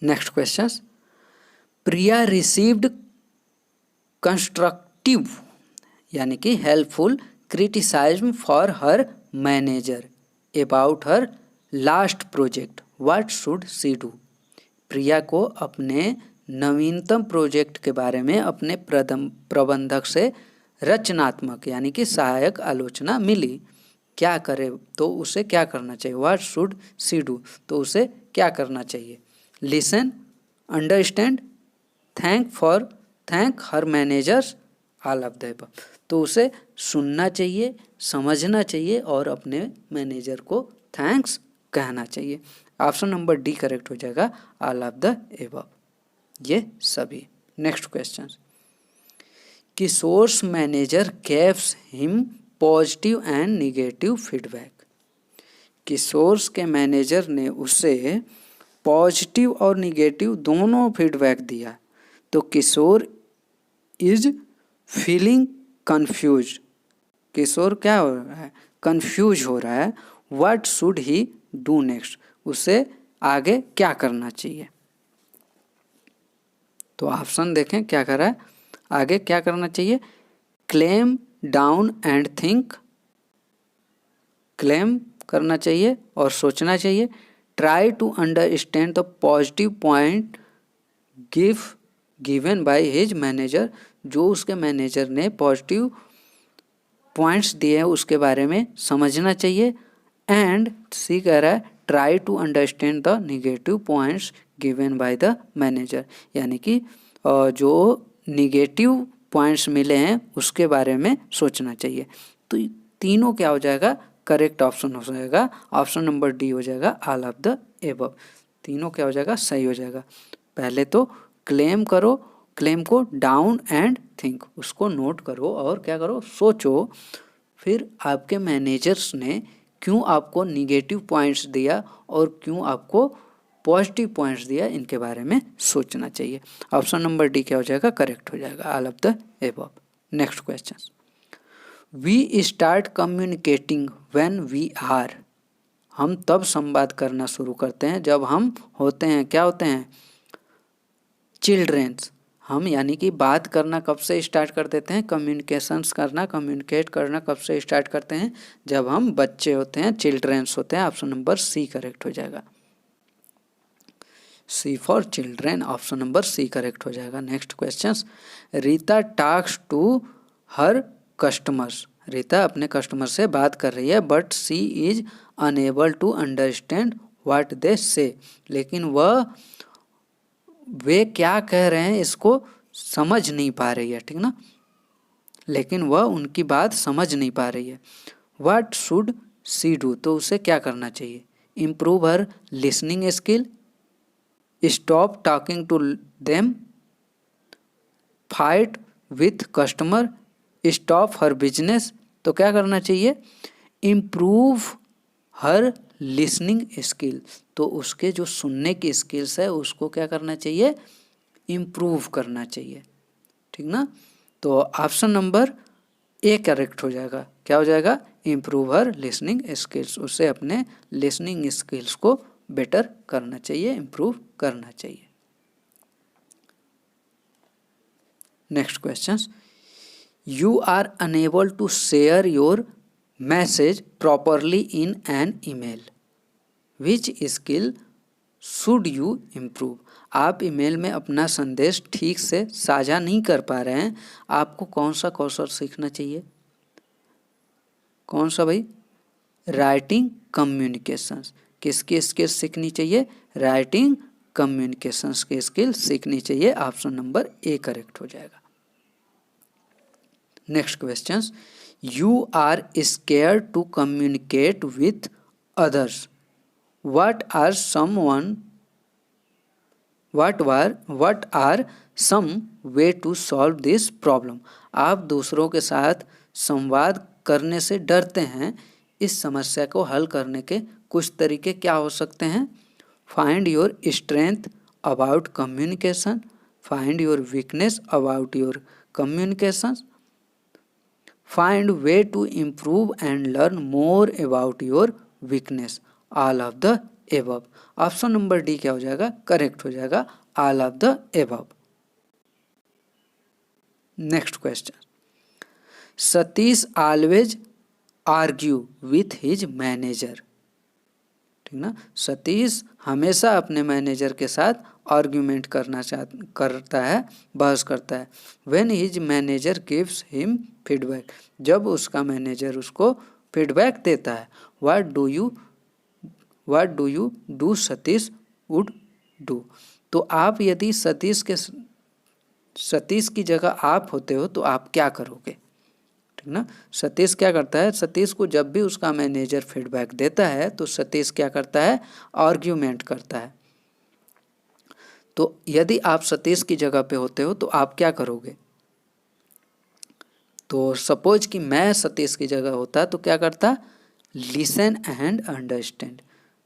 Next question, Priya received constructive यानी कि helpful criticism for her manager about her last project, what should she do. Priya को अपने नवीनतम प्रोजेक्ट के बारे में अपने प्रबंधक से रचनात्मक यानी कि सहायक आलोचना मिली, क्या करे तो उसे क्या करना चाहिए, व्हाट शुड सी डू तो उसे क्या करना चाहिए। Listen, understand, thank her managers, all of the above. तो उसे सुनना चाहिए, समझना चाहिए और अपने मैनेजर को थैंक्स कहना चाहिए। ऑप्शन नंबर डी करेक्ट हो जाएगा, ऑल ऑफ द अबव, ये सभी। Next question, Kishore's manager gives him positive and negative feedback. Kishore's के मैनेजर ने उसे पॉजिटिव और निगेटिव दोनों फीडबैक दिया, तो किशोर इज फीलिंग कंफ्यूज, किशोर क्या हो रहा है, कंफ्यूज हो रहा है। What should he do next, उसे आगे क्या करना चाहिए। तो ऑप्शन देखें क्या कर रहा है, आगे क्या करना चाहिए, claim down and think, claim करना चाहिए और सोचना चाहिए। Try to understand the positive point given by his manager, जो उसके मैनेजर ने पॉजिटिव पॉइंट्स दिए हैं उसके बारे में समझना चाहिए। एंड सी कह रहा है try to understand the negative points given by the manager, यानी कि जो निगेटिव पॉइंट्स मिले हैं उसके बारे में सोचना चाहिए। तो तीनों क्या हो जाएगा, करेक्ट ऑप्शन हो जाएगा, ऑप्शन नंबर डी हो जाएगा, ऑल ऑफ द एबव। तीनों क्या हो जाएगा, सही हो जाएगा। पहले तो क्लेम करो, क्लेम को डाउन एंड थिंक, उसको नोट करो और क्या करो, सोचो। फिर आपके मैनेजर्स ने क्यों आपको निगेटिव पॉइंट्स दिया और क्यों आपको पॉजिटिव पॉइंट्स दिया, इनके बारे में सोचना चाहिए। ऑप्शन नंबर डी क्या हो जाएगा, करेक्ट हो जाएगा, all of the above. Next question, we start communicating when we are, हम तब संवाद करना शुरू करते हैं जब हम होते हैं, क्या होते हैं, चिल्ड्रेंस। हम यानी कि बात करना कब से स्टार्ट कर देते हैं, कम्युनिकेशंस करना, कम्युनिकेट करना कब से स्टार्ट करते हैं, जब हम बच्चे होते हैं, चिल्ड्रेंस होते हैं। ऑप्शन नंबर सी करेक्ट हो जाएगा, C for children, option number C correct हो जाएगा। Next question, Rita talks to her customers, Rita अपने कस्टमर से बात कर रही है, but she is unable to understand what they say, लेकिन वे क्या कह रहे हैं इसको समझ नहीं पा रही है, ठीक ना, लेकिन वह उनकी बात समझ नहीं पा रही है। व्हाट शुड सी डू, तो उसे क्या करना चाहिए, improve her listening skill, stop talking to them, fight with customer, stop her business. तो क्या करना चाहिए, इम्प्रूव हर लिसनिंग स्किल, तो उसके जो सुनने की स्किल्स है उसको क्या करना चाहिए, इम्प्रूव करना चाहिए, ठीक ना। तो ऑप्शन नंबर ए करेक्ट हो जाएगा, क्या हो जाएगा, इम्प्रूव हर लिसनिंग स्किल्स, उसे अपने लिसनिंग स्किल्स को बेटर करना चाहिए, इम्प्रूव करना चाहिए। Next question, you are unable to share your message properly in an email, which skill should you improve, आप ईमेल में अपना संदेश ठीक से साझा नहीं कर पा रहे हैं, आपको कौन सा कौशल सीखना चाहिए, कौन सा भाई, राइटिंग कम्युनिकेशंस, किसकी स्किल सीखनी चाहिए, राइटिंग कम्युनिकेशंस की स्किल सीखनी चाहिए। ऑप्शन नंबर ए करेक्ट हो जाएगा। Next question, you are scare to communicate with others, what are some way to solve this problem, आप दूसरों के साथ संवाद करने से डरते हैं, इस समस्या को हल करने के कुछ तरीके क्या हो सकते हैं, find your strength about communication, find your weakness about your communication, find way to improve and learn more about your weakness, all of the above. Option number D क्या हो जाएगा, करेक्ट हो जाएगा, all of the above. Next question, Satish always argue with his manager, ठीक ना। सतीश हमेशा अपने मैनेजर के साथ आर्ग्यूमेंट करता है, बहस करता है। When his manager gives him feedback, जब उसका मैनेजर उसको फीडबैक देता है। What do you do Satish would do, तो आप यदि सतीश की जगह आप होते हो तो आप क्या करोगे, ठीक ना। सतीश क्या करता है, सतीश को जब भी उसका मैनेजर फीडबैक देता है तो सतीश क्या करता है, आर्ग्यूमेंट करता है। तो यदि आप सतीश की जगह पे होते हो तो आप क्या करोगे। तो सपोज कि मैं सतीश की जगह होता तो क्या करता, लिसन एंड अंडरस्टैंड,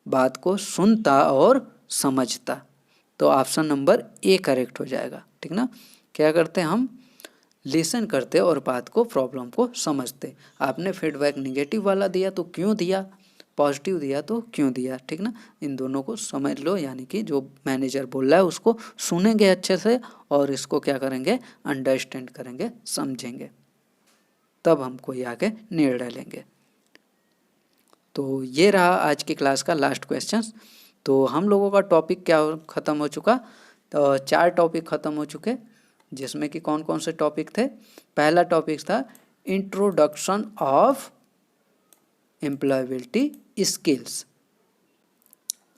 बात को सुनता और समझता। तो ऑप्शन नंबर ए करेक्ट हो जाएगा, ठीक ना। क्या करते हम, लिसन करते और बात को, प्रॉब्लम को समझते। आपने फीडबैक निगेटिव वाला दिया तो क्यों दिया, पॉजिटिव दिया तो क्यों दिया, ठीक ना। इन दोनों को समझ लो, यानी कि जो मैनेजर बोल रहा है उसको सुनेंगे अच्छे से और इसको क्या करेंगे, अंडरस्टैंड करेंगे, समझेंगे, तब हम कोई आगे निर्णय लेंगे। तो ये रहा आज की क्लास का लास्ट क्वेश्चन। तो हम लोगों का टॉपिक क्या ख़त्म हो चुका, तो 4 टॉपिक ख़त्म हो चुके, जिसमें कि कौन कौन से टॉपिक थे। पहला टॉपिक था इंट्रोडक्शन ऑफ एम्प्लॉयबिलिटी स्किल्स,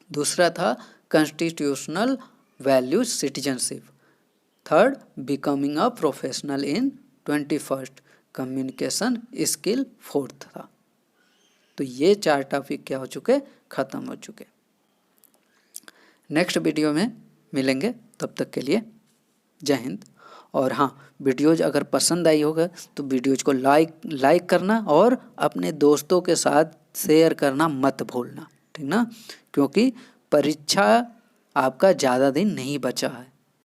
दूसरा था constitutional values citizenship, third becoming a professional in 21st, communication skill fourth था। तो ये 4 टॉपिक क्या हो चुके, ख़त्म हो चुके। नेक्स्ट वीडियो में मिलेंगे, तब तक के लिए जय हिंद। और हाँ, वीडियोज़ अगर पसंद आई होगा तो वीडियोज़ को लाइक करना और अपने दोस्तों के साथ शेयर करना मत भूलना, ठीक ना, क्योंकि परीक्षा आपका ज़्यादा दिन नहीं बचा है।